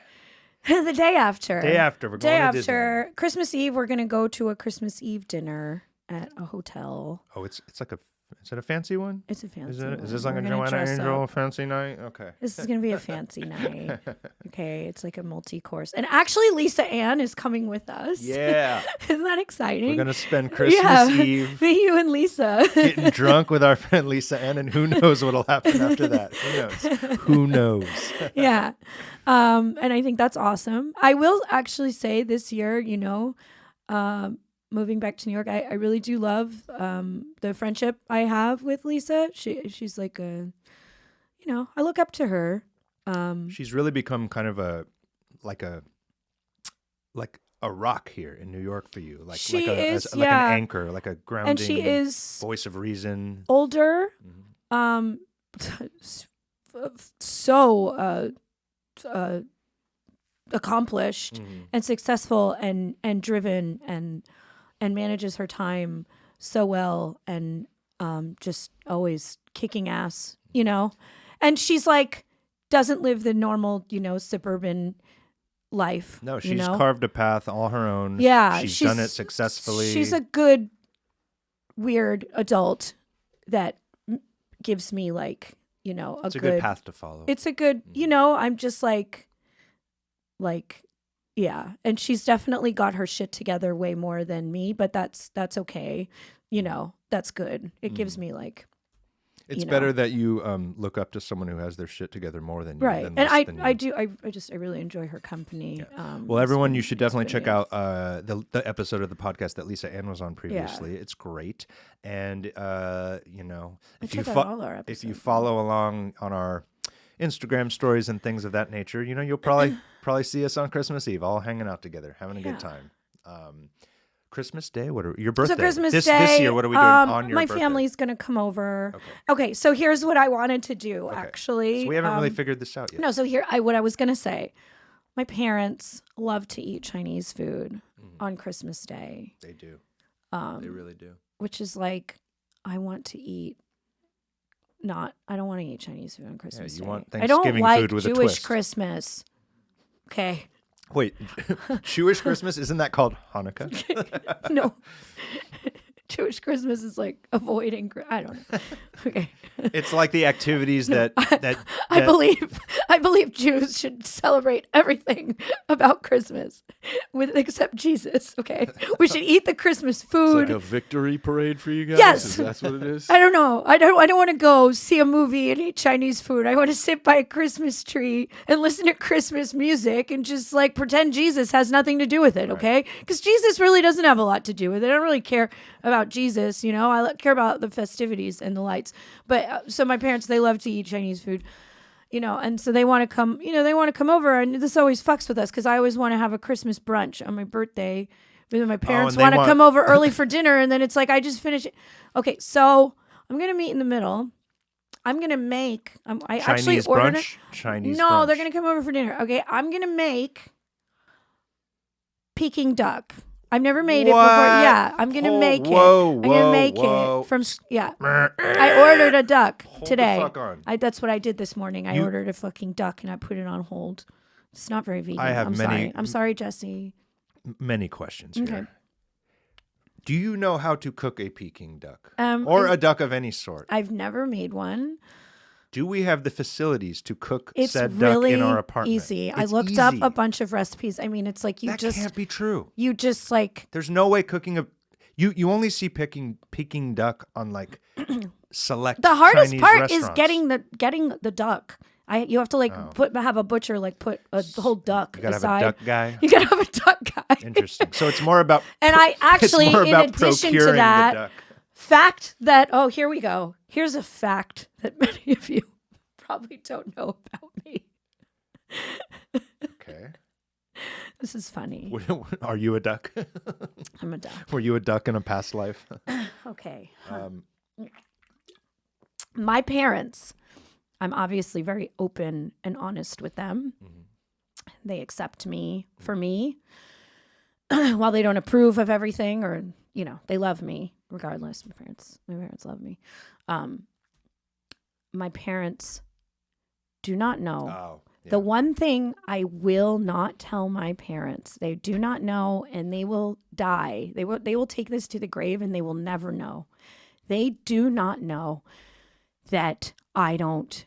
The day after. Day after we're going to Disneyland. Christmas Eve, we're gonna go to a Christmas Eve dinner at a hotel. Oh, it's like is it a fancy one? It's a fancy. Is this one. like We're a gonna Joanna dress Angel up. fancy night? Okay. This is gonna be a fancy night. Okay, it's like a multi-course, and actually, Lisa Ann is coming with us. Yeah. Isn't that exciting? We're going to spend Christmas Eve Me, you, and Lisa. getting drunk with our friend Lisa Ann, and who knows what'll happen after that. Who knows? Who knows? Yeah. And I think that's awesome. I will actually say this year, moving back to New York, I really do love the friendship I have with Lisa. She's like I look up to her. She's really become kind of a rock here in New York for you. Like She like a is, like yeah. an anchor, like a grounding And she is voice of reason. older, Mhm. so accomplished Mhm. and successful and driven and manages her time so well, and just always kicking ass, and she's like doesn't live the normal suburban life. No, you she's know? carved a path all her own. Yeah, she's done it successfully. She's a good, weird adult that gives me like, you know, It's a good path to follow. It's a good, you know, I'm just like, yeah. And she's definitely got her shit together way more than me, but that's okay. You know, that's good. It gives me like, it's you know. better that you look up to someone who has their shit together more than you. Right. Than And less than you. I really enjoy her company. Well, everyone, you should definitely check good. out the episode of the podcast that Lisa Ann was on previously. It's great. And, you know, if you, check out all our if episodes. you follow along on our Instagram stories and things of that nature, you know, you'll probably see us on Christmas Eve, all hanging out together, having a good time. Christmas Day? What are your birthday? So Christmas this Day. year, what are we doing on your my birthday? family's gonna come over. Okay, so here's what I wanted to do. Actually, So we haven't really figured this out yet. No, so what I was gonna say. My parents love to eat Chinese food on Christmas Day. They do. They really do. Which is like, I want to eat. I don't want to eat Chinese food on Christmas you Day. want I don't Thanksgiving like food with a Jewish twist. Christmas. Okay. Wait, Jewish Christmas? Isn't that called Hanukkah? No. Jewish Christmas is like avoiding. I don't know. Okay. It's like the activities that I believe Jews should celebrate everything about Christmas, except Jesus. Okay, we should eat the Christmas It's food. like a victory parade for you guys. Yes. That's what it is. I don't know. I don't want to go see a movie and eat Chinese food. I want to sit by a Christmas tree and listen to Christmas music and just like pretend Jesus has nothing to do with it. Okay, because Jesus really doesn't have a lot to do with it. I don't really care about Jesus. You know, I care about the festivities and the lights. But so my parents, they love to eat Chinese food. You know, and so they want to come, over, and this always fucks with us because I always want to have a Christmas brunch on my birthday. But then my parents want to come over early for dinner, and then it's like, I just finished it. Okay, so I'm going to meet in the middle. I'm going to make, I actually ordered brunch? Chinese No, brunch. they're going to come over for dinner. Okay, I'm going to make Peking duck. I've never made it before. Yeah, I'm going to make it. I'm going to make it from, yeah. I ordered a duck today. The fuck on. That's what I did this morning. I ordered a fucking duck and I put it on hold. It's not very vegan. I have I'm sorry, Jesse. Many questions here. Okay. Do you know how to cook a Peking duck? Or a duck of any sort? I've never made one. Do we have the facilities to cook It's said really duck in our apartment? easy. I It's looked up easy. a bunch of recipes. I mean, it's like That can't be true. You just like. There's no way cooking you only see Peking duck on like select The hardest Chinese part restaurants. is getting the duck. You have to like have a butcher like put a whole duck You gotta aside. have a duck guy. You gotta have a duck guy. Interesting. So it's more about And I actually, it's more in about addition to procuring the that, duck. fact that here we go. Here's a fact that many of you probably don't know about me. Okay. This is funny. Are you a duck? I'm a duck. Were you a duck in a past life? Okay. My parents, I'm obviously very open and honest with them. Mm-hmm. They accept me for me. While they don't approve of everything, or they love me regardless. My parents love me. My parents do not know. Oh, yeah. The one thing I will not tell my parents, they do not know, and they will die. They will take this to the grave, and they will never know. They do not know that I don't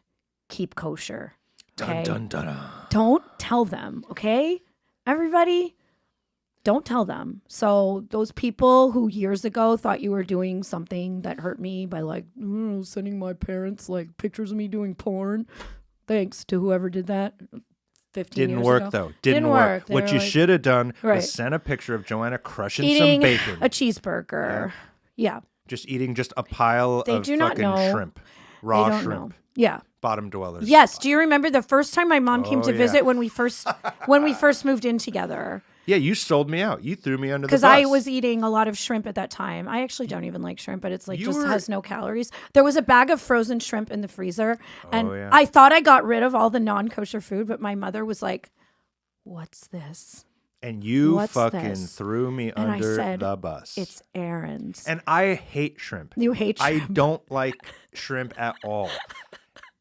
keep kosher. Okay? Dun, dun, dun. Don't tell them, okay? Everybody, don't tell them. So those people who years ago thought you were doing something that hurt me by like sending my parents like pictures of me doing porn, thanks to whoever did that 15 Didn't years work ago. though. Didn't work. They What were you like, should have done Right. was send a picture of Joanna crushing eating some bacon. a cheeseburger. Yeah. Just eating just a pile They of do not fucking know. shrimp. They Raw don't shrimp. know. Yeah. Bottom dwellers. Yes. Do you remember the first time my mom came to yeah. visit when we first moved in together? Yeah, you sold me out. You threw me under the bus. Because I was eating a lot of shrimp at that time. I actually don't even like shrimp, but it's like has no calories. There was a bag of frozen shrimp in the freezer, and yeah. I thought I got rid of all the non-kosher food, but my mother was like, "What's this?" And you What's fucking this? threw me And I under said, the bus. It's Aaron's. And I hate shrimp. You hate shrimp. I don't like shrimp at all.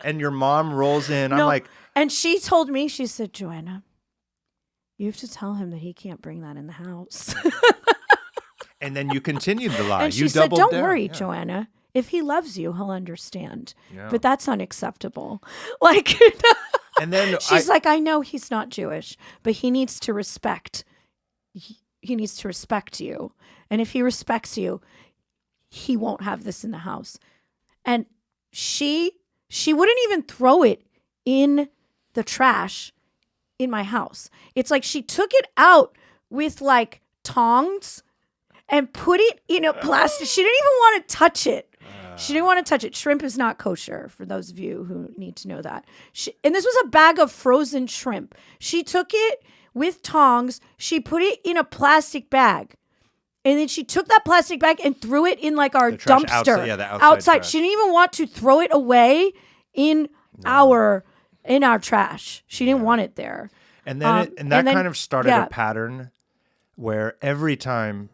And your mom rolls in. I'm No. like, And she told me, she said, "Joanna, You have to tell him that he can't bring that in the house. And then you continued the lie. And she you said, doubled don't down. worry, Yeah. Joanna. If he loves you, he'll understand. Yeah. But that's unacceptable. Like, And then she's like, I know he's not Jewish, but he needs to respect. He needs to respect you. And if he respects you, he won't have this in the house. And she wouldn't even throw it in the trash in my house. It's like she took it out with like tongs and put it in a plastic. She didn't even want to touch it. She didn't want to touch it. Shrimp is not kosher, for those of you who need to know that. And this was a bag of frozen shrimp. She took it with tongs. She put it in a plastic bag. And then she took that plastic bag and threw it in like our trash dumpster. outside, the outside trash. She didn't even want to throw it away in our trash. She didn't want it there. And then that kind of started yeah. a pattern where every time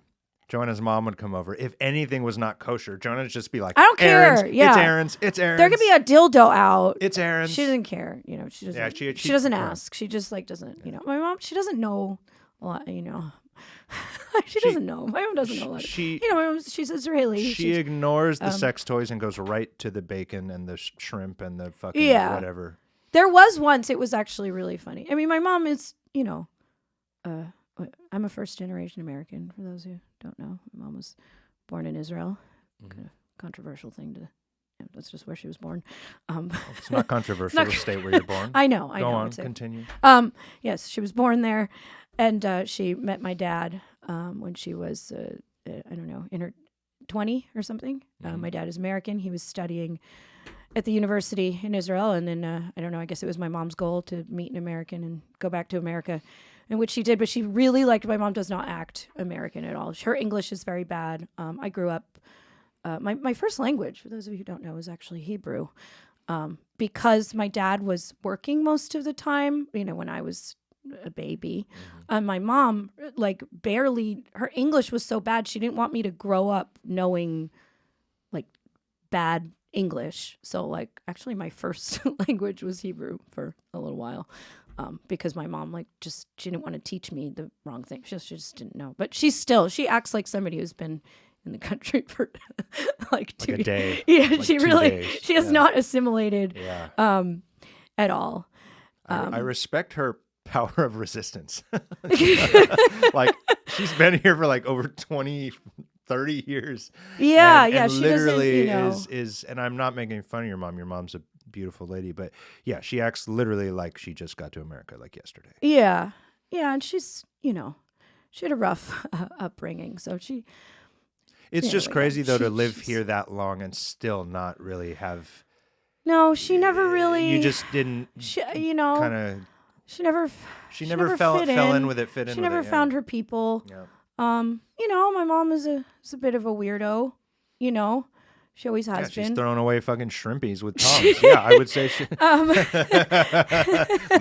Joanna's mom would come over, if anything was not kosher, Joanna would just be like, I don't Aaron's, care. Yeah. It's Aaron's. It's Aaron's. There could be a dildo out. It's Aaron's. She doesn't care. You know, she doesn't. Yeah, she doesn't yeah. ask. She just like doesn't. You know, my mom. She doesn't know a lot. You know, she doesn't know. My mom doesn't know a lot. You know, my mom. She's Israeli. She ignores the sex toys and goes right to the bacon and the shrimp and the fucking whatever. There was once. It was actually really funny. I mean, my mom is. You know, I'm a first generation American. For those who don't know, my mom was born in Israel. Kind of controversial thing to. Yeah, that's just where she was born. It's not controversial to state where you're born. I know. Go on, continue. Yes, she was born there, and she met my dad when she was, I don't know, in her 20 or something. My dad is American. He was studying at the university in Israel, and then I don't know. I guess it was my mom's goal to meet an American and go back to America, and which she did. But she really liked. My mom does not act American at all. Her English is very bad. I grew up. My first language, for those of you who don't know, is actually Hebrew, because my dad was working most of the time. You know, when I was a baby, my mom like barely. Her English was so bad she didn't want me to grow up knowing like bad English. So like actually my first language was Hebrew for a little while, because my mom like she didn't want to teach me the wrong thing. She just didn't know. But she acts like somebody who's been in the country for like a day. Yeah, like she 2 really days. she has not assimilated at all. I respect her power of resistance. Like she's been here for like over 20, 30 years. Yeah, and she literally doesn't, is and I'm not making fun of your mom. Your mom's a beautiful lady, but yeah, she acts literally like she just got to America like yesterday. Yeah, and she's she had a rough upbringing, so she. It's just crazy though to live she's- here that long and still not really have. No, she never really. You just didn't. Kind of. She never. She never fell in with it. Fit in. She with never it, yeah. found her people. Yeah. My mom is a bit of a weirdo. She always has She's been. throwing away fucking shrimpies with tongs. Yeah, I would say she.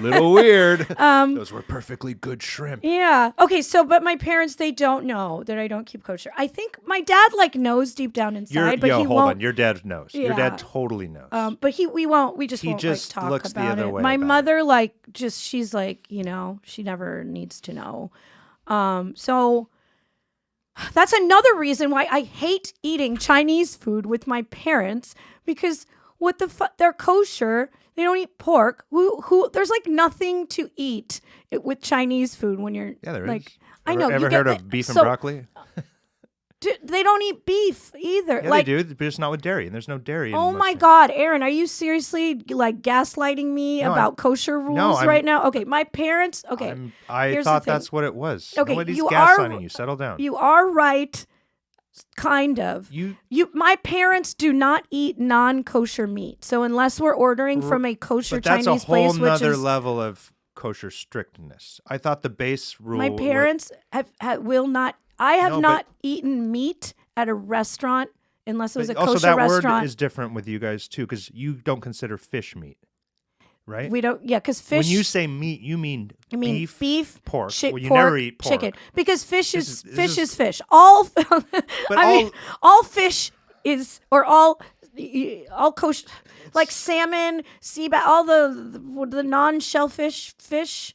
Little weird. Those were perfectly good shrimp. Yeah. Okay. So, but my parents, they don't know that I don't keep kosher. I think my dad knows deep down inside, but he hold won't. on. Your dad knows. Your Yeah. dad totally knows. But we won't. We just He won't just talk looks the about other it. way My about mother, she's she never needs to know. So that's another reason why I hate eating Chinese food with my parents, because what the fuck? They're kosher. They don't eat pork. Who? There's nothing to eat with Chinese food when you're there is. I know. Ever you heard get of beef and so- broccoli? They don't eat beef either. Yeah, they do, but just not with dairy. And there's no dairy. in Oh my Western- God, Aaron, are you seriously gaslighting me No, about kosher rules I'm- right now? Okay, my parents. Okay, I here's the thought thing. that's what it was. Okay, Nobody's you gaslighting you. Settle down. you are right, kind of. My parents do not eat non-kosher meat, so unless we're ordering from a kosher but that's Chinese a whole place, which nother is level of kosher strictness. I thought the base rule. my parents will not. I have No, not eaten meat at a restaurant unless it was a also, kosher that restaurant. word is different with you guys too, because you don't consider fish meat, right? We don't. Yeah, because fish. When you say meat, you mean beef, pork. Well, you pork, never eat pork. chicken, because fish is This is- fish. All, all- all fish is, or all kosher, like salmon, sea bass, all the non-shellfish fish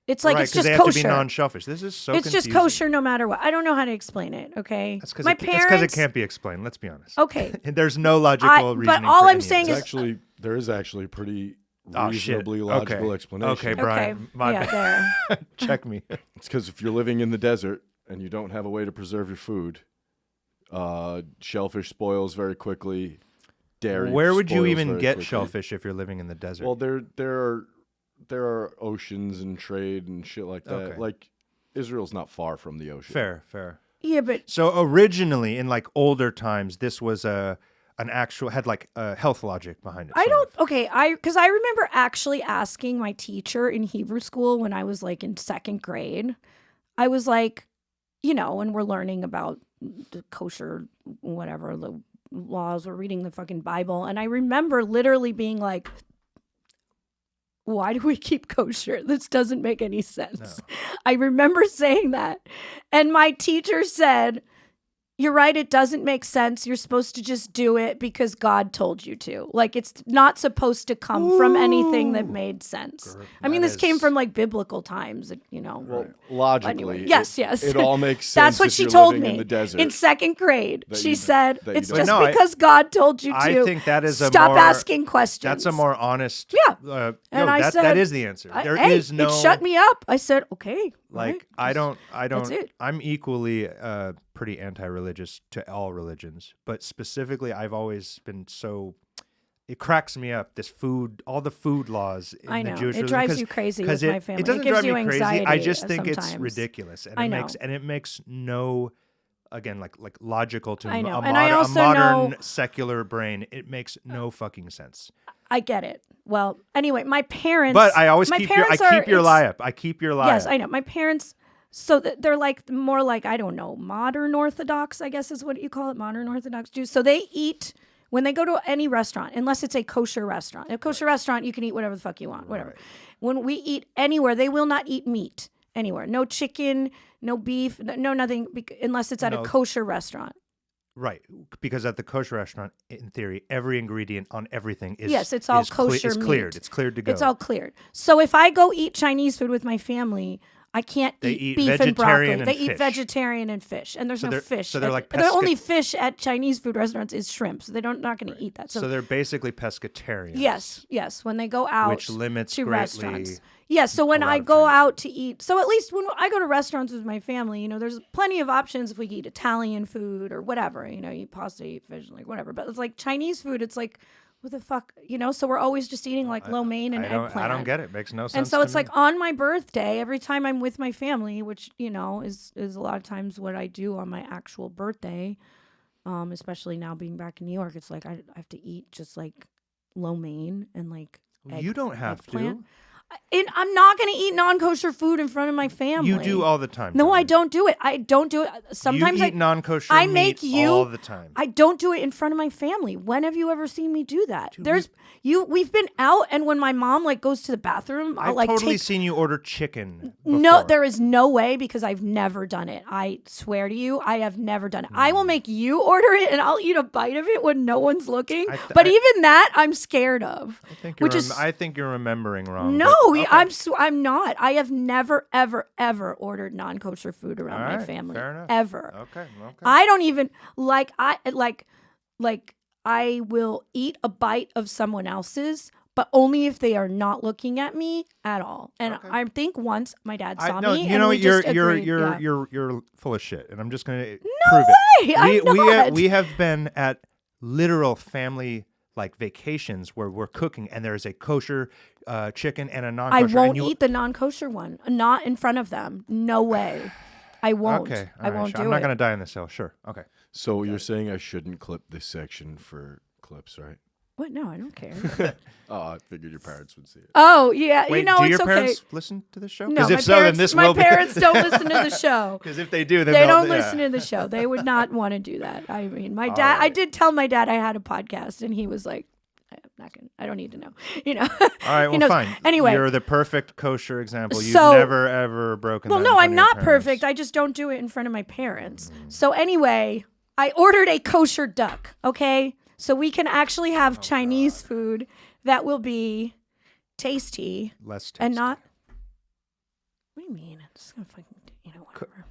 It's like right, it's 'cause just they kosher. have to be non-shellfish. This is so It's just confusing. kosher no matter what. I don't know how to explain it. Okay, That's because my it's because parents. it can't be explained. Let's be honest. Okay, There's no logical but reasoning. all for I'm any of saying this. is- There is actually a pretty Oh, shit. reasonably logical Okay. explanation. Okay, Brian. okay, My yeah, bad. there. Check me. It's because if you're living in the desert and you don't have a way to preserve your food, shellfish spoils very quickly. Dairy. Where would you spoils even very get quickly. shellfish if you're living in the desert? Well, there are oceans and trade and shit like that. Okay. Like Israel's not far from the ocean. fair. Yeah, but So originally, in like older times, this was an actual had like a health logic behind it. I sort don't. of. Okay, because I remember actually asking my teacher in Hebrew school when I was like in second grade. I was like, when we're learning about the kosher, whatever the laws, we're reading the fucking Bible, and I remember literally being like, why do we keep kosher? This doesn't make any sense. I remember saying that. And my teacher said, you're right, it doesn't make sense. You're supposed to just do it because God told you to. Like, it's not supposed to come from anything that made sense. I mean, this came from like biblical times, Well, logically, Anyway, yes. it all makes sense. That's what if she you're told living me in the desert. in second grade. that She you- said, that you it's don't- just No, because God told you to. I think that is a Stop more- asking questions. That's a more honest. Yeah. And I that said- is the answer. There Hey, is no. It shut me up. I said, okay. Like right, I don't. it. I'm equally pretty anti-religious to all religions, but specifically, I've always been so. It cracks me up. This food, all the food laws in I know. the Jewish It religion, drives 'cause- you crazy 'cause with my family. It doesn't It gives drive you me crazy. I anxiety just think it's sometimes. ridiculous, and I it know. makes no. Again, like logical to I know. a And I also modern know- secular brain, it makes no fucking sense. I get it. Well, anyway, my parents. But I always my keep your parents lie up. I keep your lie Yes, up. I know. My parents, so they're like more like, I don't know, modern Orthodox, I guess is what you call it, modern Orthodox Jews. So they eat, when they go to any restaurant, unless it's a kosher restaurant. A kosher restaurant, you can eat whatever the fuck you want, whatever. Right. When we eat anywhere, they will not eat meat anywhere. No chicken, no beef, no nothing, unless it's at a No. kosher restaurant. Right, because at the kosher restaurant, in theory, every ingredient on everything is Yes, it's all is kosher It's cleared. meat. It's cleared to go. It's all cleared. So if I go eat Chinese food with my family, I can't They eat eat beef and broccoli. vegetarian and They eat fish. vegetarian and fish, and there's So no they're- fish. so they're like the only fish at Chinese food restaurants is shrimp, so they're not going to eat that. so they're basically pescatarians. yes, when they go out, Which limits to greatly restaurants. Yes, so when a lot I of go things. out to eat, so at least when I go to restaurants with my family, there's plenty of options if we eat Italian food or whatever. Eat pasta, eat fish, like whatever. But it's like Chinese food. It's like, what the fuck, So we're always just eating like lo mein and eggplant. I don't get it. Makes no sense. And so to it's me. like on my birthday, every time I'm with my family, which is a lot of times what I do on my actual birthday, especially now being back in New York, it's like I have to eat just like lo mein and like you don't have eggplant. to. I'm not going to eat non-kosher food in front of my family. You do all the time. No, I Tony. don't do it. I don't do it. Sometimes you eat non-kosher I meat make you all the time. I don't do it in front of my family. When have you ever seen me do that? We've been out, and when my mom goes to the bathroom, I'll I've totally take. seen you order chicken. No, before. there is no way because I've never done it. I swear to you, I have never done it. I will make you order it, and I'll eat a bite of it when no one's looking. But even that, I'm scared of. I think you're remembering wrong. No, but- okay. I'm not. I have never, ever, ever ordered non-kosher food around All my right, family. fair enough. Ever. Okay. I don't even I will eat a bite of someone else's, but only if they are not looking at me at all. And I think once my dad saw me, you know we you're just agreed, yeah. you're full of shit, and I'm just gonna No prove way! it. I'm not. We have been at literal family vacations where we're cooking, and there's a kosher chicken and a I non-kosher. won't eat the non-kosher one, not in front of them. No way. I won't. Okay, I won't sure. do I'm not it. gonna die in this hill. Sure. Okay. So you're saying I shouldn't clip this section for clips, right? What? No, I don't care. Oh, I figured your parents would see it. Oh yeah, Wait, it's do your okay. parents listen to the show? No, if so, then this my will be. parents don't listen to the show. Because if they do, then They they'll- don't yeah. listen to the show. They would not want to do that. I mean, my dad. I did tell my dad I had a podcast, and he was like, "I'm not gonna. I don't need to know." All right, He well, knows. fine. Anyway, you're the perfect kosher example. You've So- never ever broken. well, that no, in front I'm of your not parents. perfect. I just don't do it in front of my parents. So anyway, I ordered a kosher duck. Okay, so we can actually have Chinese food that will be tasty Less tasty. and not. do you mean? It's gonna fucking, whatever.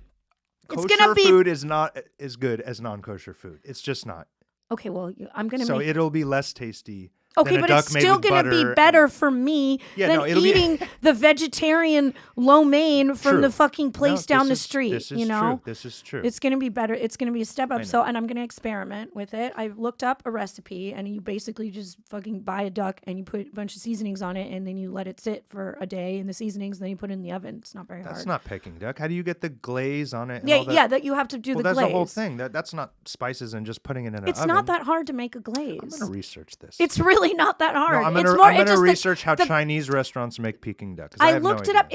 Kosher food is not as good as non-kosher food. It's just not. Okay, well, I'm gonna. So make... it'll be less tasty. Okay, but it's still going to be better for me than eating the vegetarian lo mein from the fucking place down the street. This is true. This is true. It's going to be better. It's going to be a step up. So, and I'm going to experiment with it. I looked up a recipe, and you basically just fucking buy a duck, and you put a bunch of seasonings on it, and then you let it sit for a day in the seasonings, and then you put it in the oven. It's not very hard. That's not Peking duck. How do you get the glaze on it? That you have to do the glaze. That's the whole thing. That's not spices and just putting it in an oven. It's not that hard to make a glaze. I'm going to research this. It's really not that hard. No, I'm going to research how Chinese restaurants make Peking duck. I looked it up.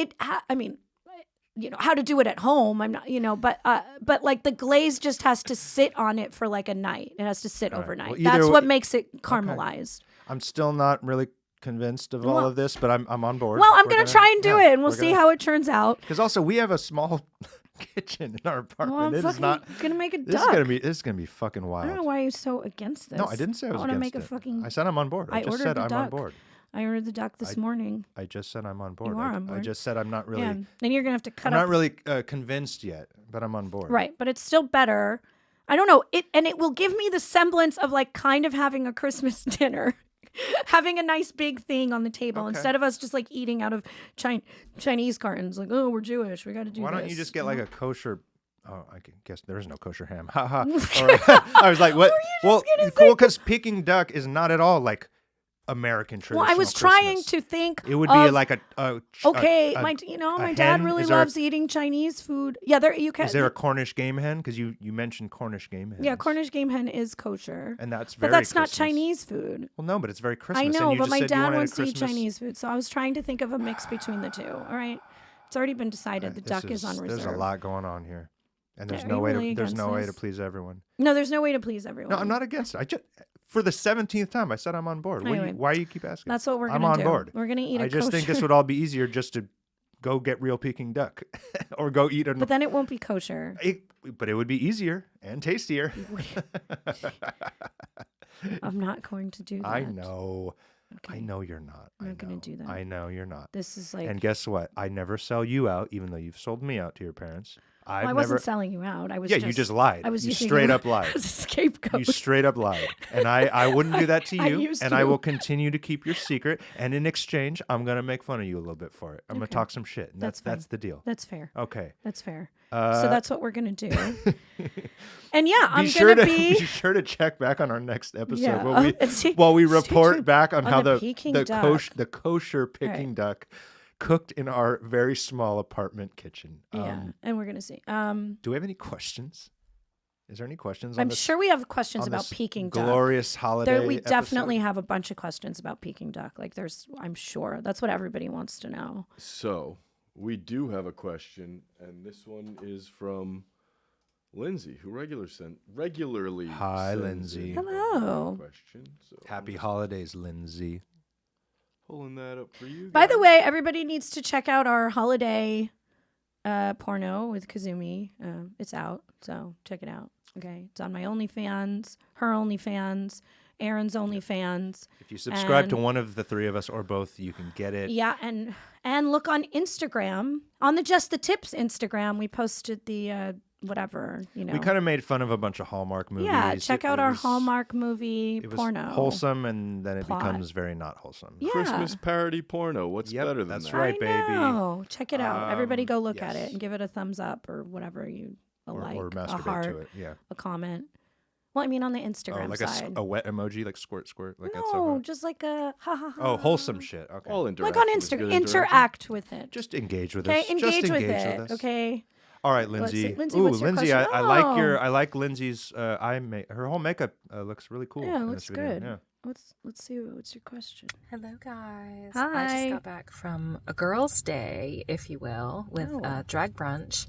How to do it at home. I'm not, but like the glaze just has to sit on it for like a night. It has to sit overnight. Well, that's what makes it caramelized. Okay. I'm still not really convinced of all of this, but I'm on board. Well, I'm going to try and do it, and we'll see how it turns out. Because also we have a small kitchen in our apartment. Well, I'm fucking going to make a duck. This is gonna be fucking wild. I don't know why you're so against this. No, I didn't say I was against it. I said I'm on board. I just said I'm on board. I ordered the duck this morning. I just said I'm on board. You are on board. I just said I'm not really. Yeah. Then you're gonna have to cut. I'm not really convinced yet, but I'm on board. Right, but it's still better. I don't know it will give me the semblance of like kind of having a Christmas dinner. Having a nice big thing on the table instead of us just like eating out of Chinese cartons. Like, oh, we're Jewish. We got to do Why this. don't you just get like a kosher? Oh, I guess there is no kosher ham. Haha. I was like, what? Well, cool, because Peking duck is not at all like American traditional. Well, I was trying to think. It would be like my dad really loves eating Chinese food. Yeah, you can. Is there a Cornish game hen? Because you mentioned Cornish game hen. Yeah, Cornish game hen is kosher, and that's but that's not Chinese food. Well, no, but it's very Christmas. I know, and but my dad wants to eat Chinese food, so I was trying to think of a mix between the two. All right, it's already been decided. The duck is on reserve. There's a lot going on here. And there's no way to please everyone. No, there's no way to please everyone. No, I'm not against it. For the 17th time, I said I'm on board. Anyway, why do you keep asking? That's what we're going to do. I'm on board. We're going to eat a kosher. I just think this would all be easier just to go get real Peking duck or go eat it. But then it won't be kosher. But it would be easier and tastier. I'm not going to do that. I know. Okay. I know you're not. I'm not going to do that. I know you're not. This is like. And guess what? I never sell you out, even though you've sold me out to your parents. I wasn't selling you out. I was. Yeah, you just lied. I was you straight up lied. As a scapegoat. You straight up lied, and I wouldn't do that to you. I will continue to keep your secret. And in exchange, I'm gonna make fun of you a little bit for it. I'm gonna talk some shit. And that's the deal. That's fair. Okay. That's fair. So that's what we're gonna do. And be sure to check back on our next episode while we report back on how the kosher Peking duck cooked in our very small apartment kitchen. And we're going to see. Do we have any questions? Is there any questions? I'm sure we have questions about Peking duck. Glorious holiday. We definitely have a bunch of questions about Peking duck. I'm sure. That's what everybody wants to know. So we do have a question, and this one is from Lindsay, who regularly. Hi, Lindsay. Hello. Question. So happy holidays, Lindsay. Pulling that up for you guys. By the way, everybody needs to check out our holiday porno with Kazumi. It's out, so check it out. Okay, it's on my OnlyFans, her OnlyFans, Aaron's OnlyFans. If you subscribe to one of the three of us or both, you can get it. Yeah, and look on Instagram, on the Just the Tips Instagram. We posted the whatever, We kind of made fun of a bunch of Hallmark movies. Yeah, check out our Hallmark movie porno. It was wholesome, and then it becomes very not wholesome. Yeah. Christmas parody porno. What's better than that? That's right, baby. Check it out. Everybody go look at it and give it a thumbs up or whatever you like. Or masturbate a heart, to it. Yeah. A comment. Well, I mean on the Instagram like side. a wet emoji, like squirt, squirt. Like that's no, just like a ha ha ha. Oh, wholesome shit. Okay. All like on Instagram. Interact with it. Just engage with us. Okay, engage with it. Okay. All right, Lindsay. Lindsay, what's your Lindsay, question? I like Lindsay's her whole makeup looks really cool. Yeah, it looks good. Yeah. Let's see what's your question. Hello guys. Hi. I just got back from a girls' day, if you will, with drag brunch,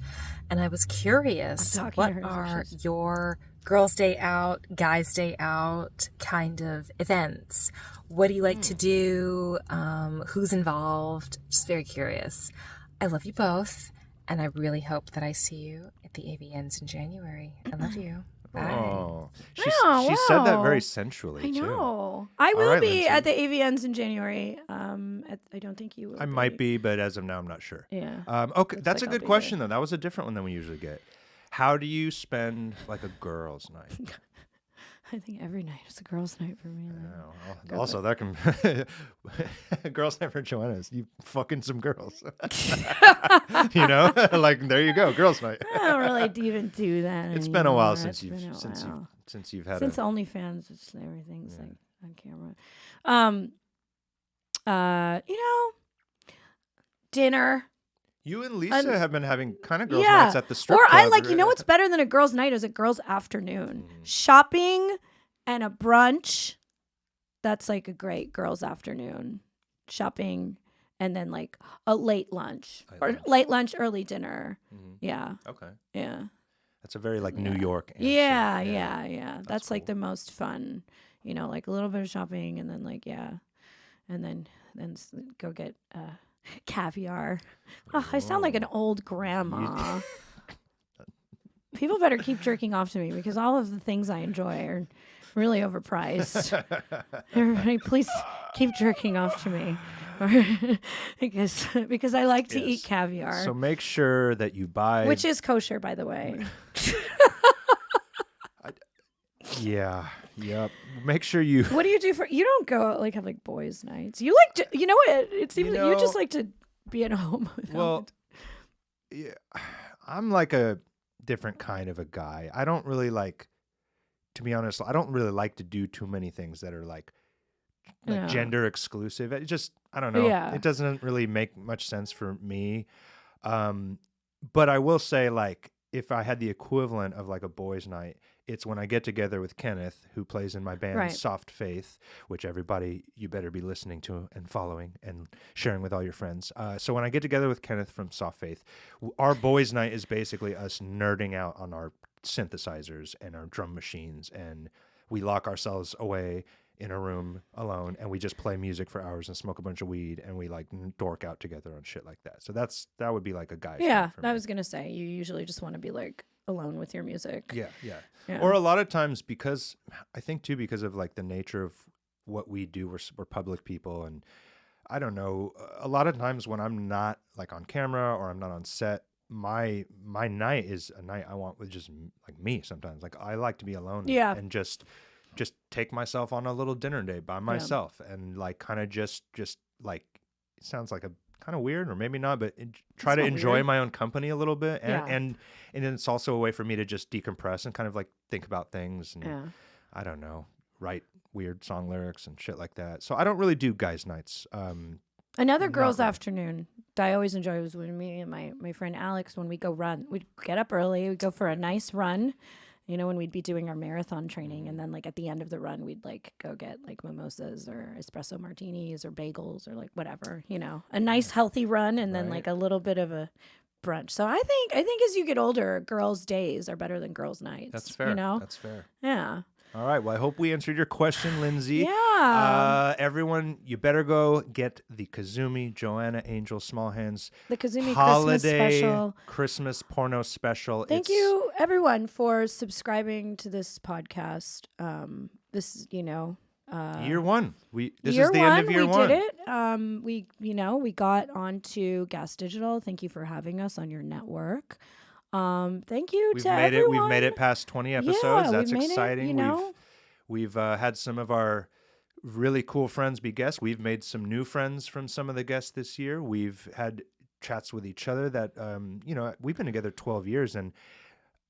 and I was curious, what are your girls' day out, guys' day out kind of events? What do you like to do? Who's involved? Just very curious. I love you both. And I really hope that I see you at the AVNs in January. I love you. Oh, she Oh, said that wow. very sensually I too. know. I All will right, be Lindsay. at the AVNs in January. I don't think you will. I might be, but as of now, I'm not sure. Yeah. Okay, Looks that's like a I'll good be question though. That was a different one than we usually get. How do you spend like a girls' night? I think every night is a girls' night for me. Oh, also, that can girls' night for Joanna is you fucking some girls. Like there you go, girls' night. I don't really even do that. It's been a while anymore. since It's been a while. you've had Since a OnlyFans, it's everything's Yeah. like on camera. Dinner. You and Lisa have been having kind of girls' Yeah. nights at the strip Or club. I like, what's better than a girls' night is a girls' afternoon. Shopping and a brunch. That's like a great girls' afternoon. Shopping and then like a late lunch. Late lunch, early dinner. Yeah. Okay. Yeah. That's a very like New York answer. Yeah. That's like the most fun. Like a little bit of shopping and then like and then go get caviar. Oh, I sound like an old grandma. People better keep jerking off to me because all of the things I enjoy are really overpriced. Everybody, please keep jerking off to me, because I like to eat caviar, So make sure that you buy. which is kosher, by the way. Yeah. Yep. Make sure you. What do you do for? You don't go have like boys' nights. You like to. You know what? It seems like you just like to be at home. Well, yeah, I'm like a different kind of a guy. I don't really like, to be honest, I don't really like to do too many things that are like Yeah. gender exclusive. It just, I don't know. Yeah. It doesn't really make much sense for me. But I will say, like, if I had the equivalent of like a boys' night, it's when I get together with Kenneth, who plays in my band Right. Soft Faith, which everybody, you better be listening to and following and sharing with all your friends. So when I get together with Kenneth from Soft Faith, our boys' night is basically us nerding out on our synthesizers and our drum machines, and we lock ourselves away in a room alone and we just play music for hours and smoke a bunch of weed and we like dork out together on shit like that. So that would be like a guy's Yeah, night for I me. was gonna say you usually just want to be like alone with your music. Yeah. Yeah. Or a lot of times, because I think too, because of like the nature of what we do, we're public people, and I don't know, a lot of times when I'm not like on camera or I'm not on set, my night is a night I want with just like me sometimes. Like I like to be alone Yeah. and just take myself on a little dinner date by myself and like kind of just like, it sounds like a kind of weird or maybe not, but try to not enjoy weird. my own company a little bit. Yeah. And then it's also a way for me to just decompress and kind of like think about things and Yeah. I don't know, write weird song lyrics and shit like that. So I don't really do guys' nights. Another Not girls' really. afternoon that I always enjoy was when me and my friend Alex, when we go run, we'd get up early, we'd go for a nice run, when we'd be doing our marathon training. And then like at the end of the run, we'd like go get like mimosas or espresso martinis or bagels or like whatever, a nice healthy run and then Right. like a little bit of a brunch. So I think as you get older, girls' days are better than girls' nights. That's fair. You That's fair. Yeah. All right. Well, I hope we answered your question, Lindsay. Yeah. Everyone, you better go get the Kazumi Joanna Angel Small Hands The Kazumi Christmas holiday special. Christmas porno special. Thank you, everyone, for subscribing to this podcast. This is, Year one. This year is the one, end of year we one. did it. We got onto Gas Digital. Thank you for having us on your network. Thank you We've to made everyone. it. We've made it past 20 episodes. Yeah, That's we've made it, exciting. We've had some of our really cool friends be guests. We've made some new friends from some of the guests this year. We've had chats with each other that we've been together 12 years and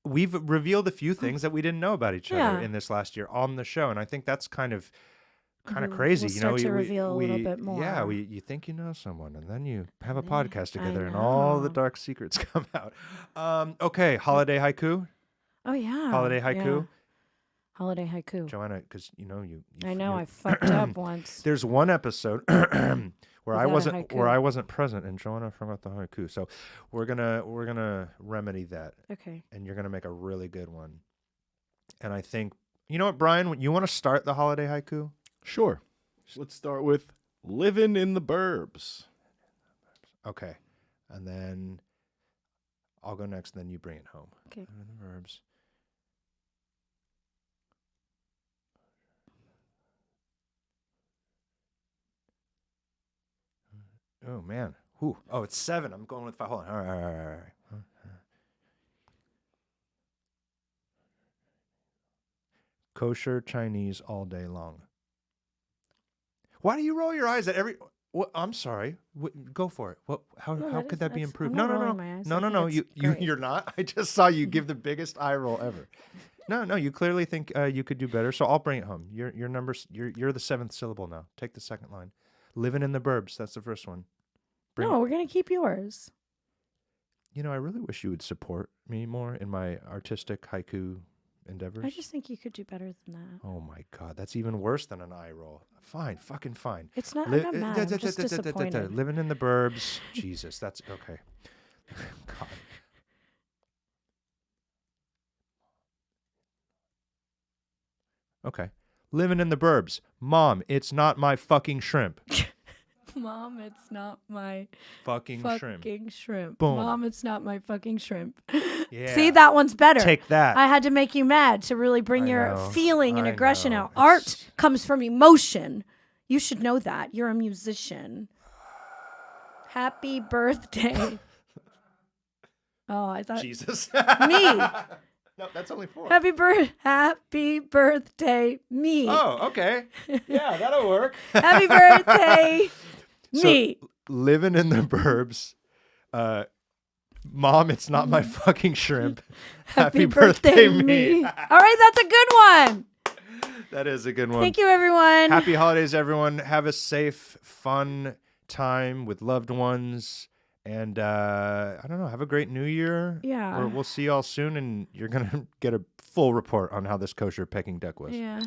we've revealed a few things that we didn't know about each other Yeah. in this last year on the show, and I think that's kind of We'll crazy. start to reveal a little bit more. Yeah, you think you know someone, and then you have a Yeah, podcast I together, and all the know. dark secrets come out. Okay, holiday haiku. Oh, yeah. Holiday haiku. Yeah. Holiday haiku. Joanna, because you I know, I fucked up once. There's one episode where I Without a haiku. wasn't present, and Joanna forgot the haiku. So we're gonna remedy that, Okay. and you're gonna make a really good one. And I think you know what, Brian, you want to start the holiday haiku? Sure. Let's start with living in the burbs. Okay, and then I'll go next. And then you bring it home. Okay. The verbs. Oh man. Whew. Oh, it's 7. I'm going with 5. Hold on. All right. Kosher Chinese all day long. Why do you roll your eyes at every? What? I'm sorry. Go for it. What? How could that be improved? I'm not No. rolling my eyes. I No. think it's great. You're not. I just saw you give the biggest eye roll ever. No. You clearly think you could do better. So I'll bring it home. Your numbers. You're the 7th syllable now. Take the second line. Living in the burbs. That's the first one. No, we're gonna keep yours. You know, I really wish you would support me more in my artistic haiku endeavors. I just think you could do better than that. Oh my God, that's even worse than an eye roll. Fine, fucking fine. It's not. I'm not mad. I'm just disappointed. Living in the burbs. Jesus, that's okay. God. Okay. Living in the burbs. Mom, it's not my fucking shrimp. Mom, it's not my Fucking shrimp. Boom. Mom, it's not my fucking shrimp. Yeah. See, that one's better. Take that. I had to make you mad to really bring I your know. feeling and I aggression know. out. Art It's- comes from emotion. You should know that. You're a musician. Happy birthday. Oh, I thought Jesus. me. No, that's only 4. Happy birthday, me. Oh, okay. Yeah, that'll work. Happy birthday, me. So, living in the burbs. Mom, it's not my fucking shrimp. Happy birthday, me. All right, that's a good one. That is a good one. Thank you, everyone. Happy holidays, everyone. Have a safe, fun time with loved ones. And I don't know, have a great new year. Yeah. We'll see y'all soon, and you're going to get a full report on how this kosher pecking duck was. Yeah.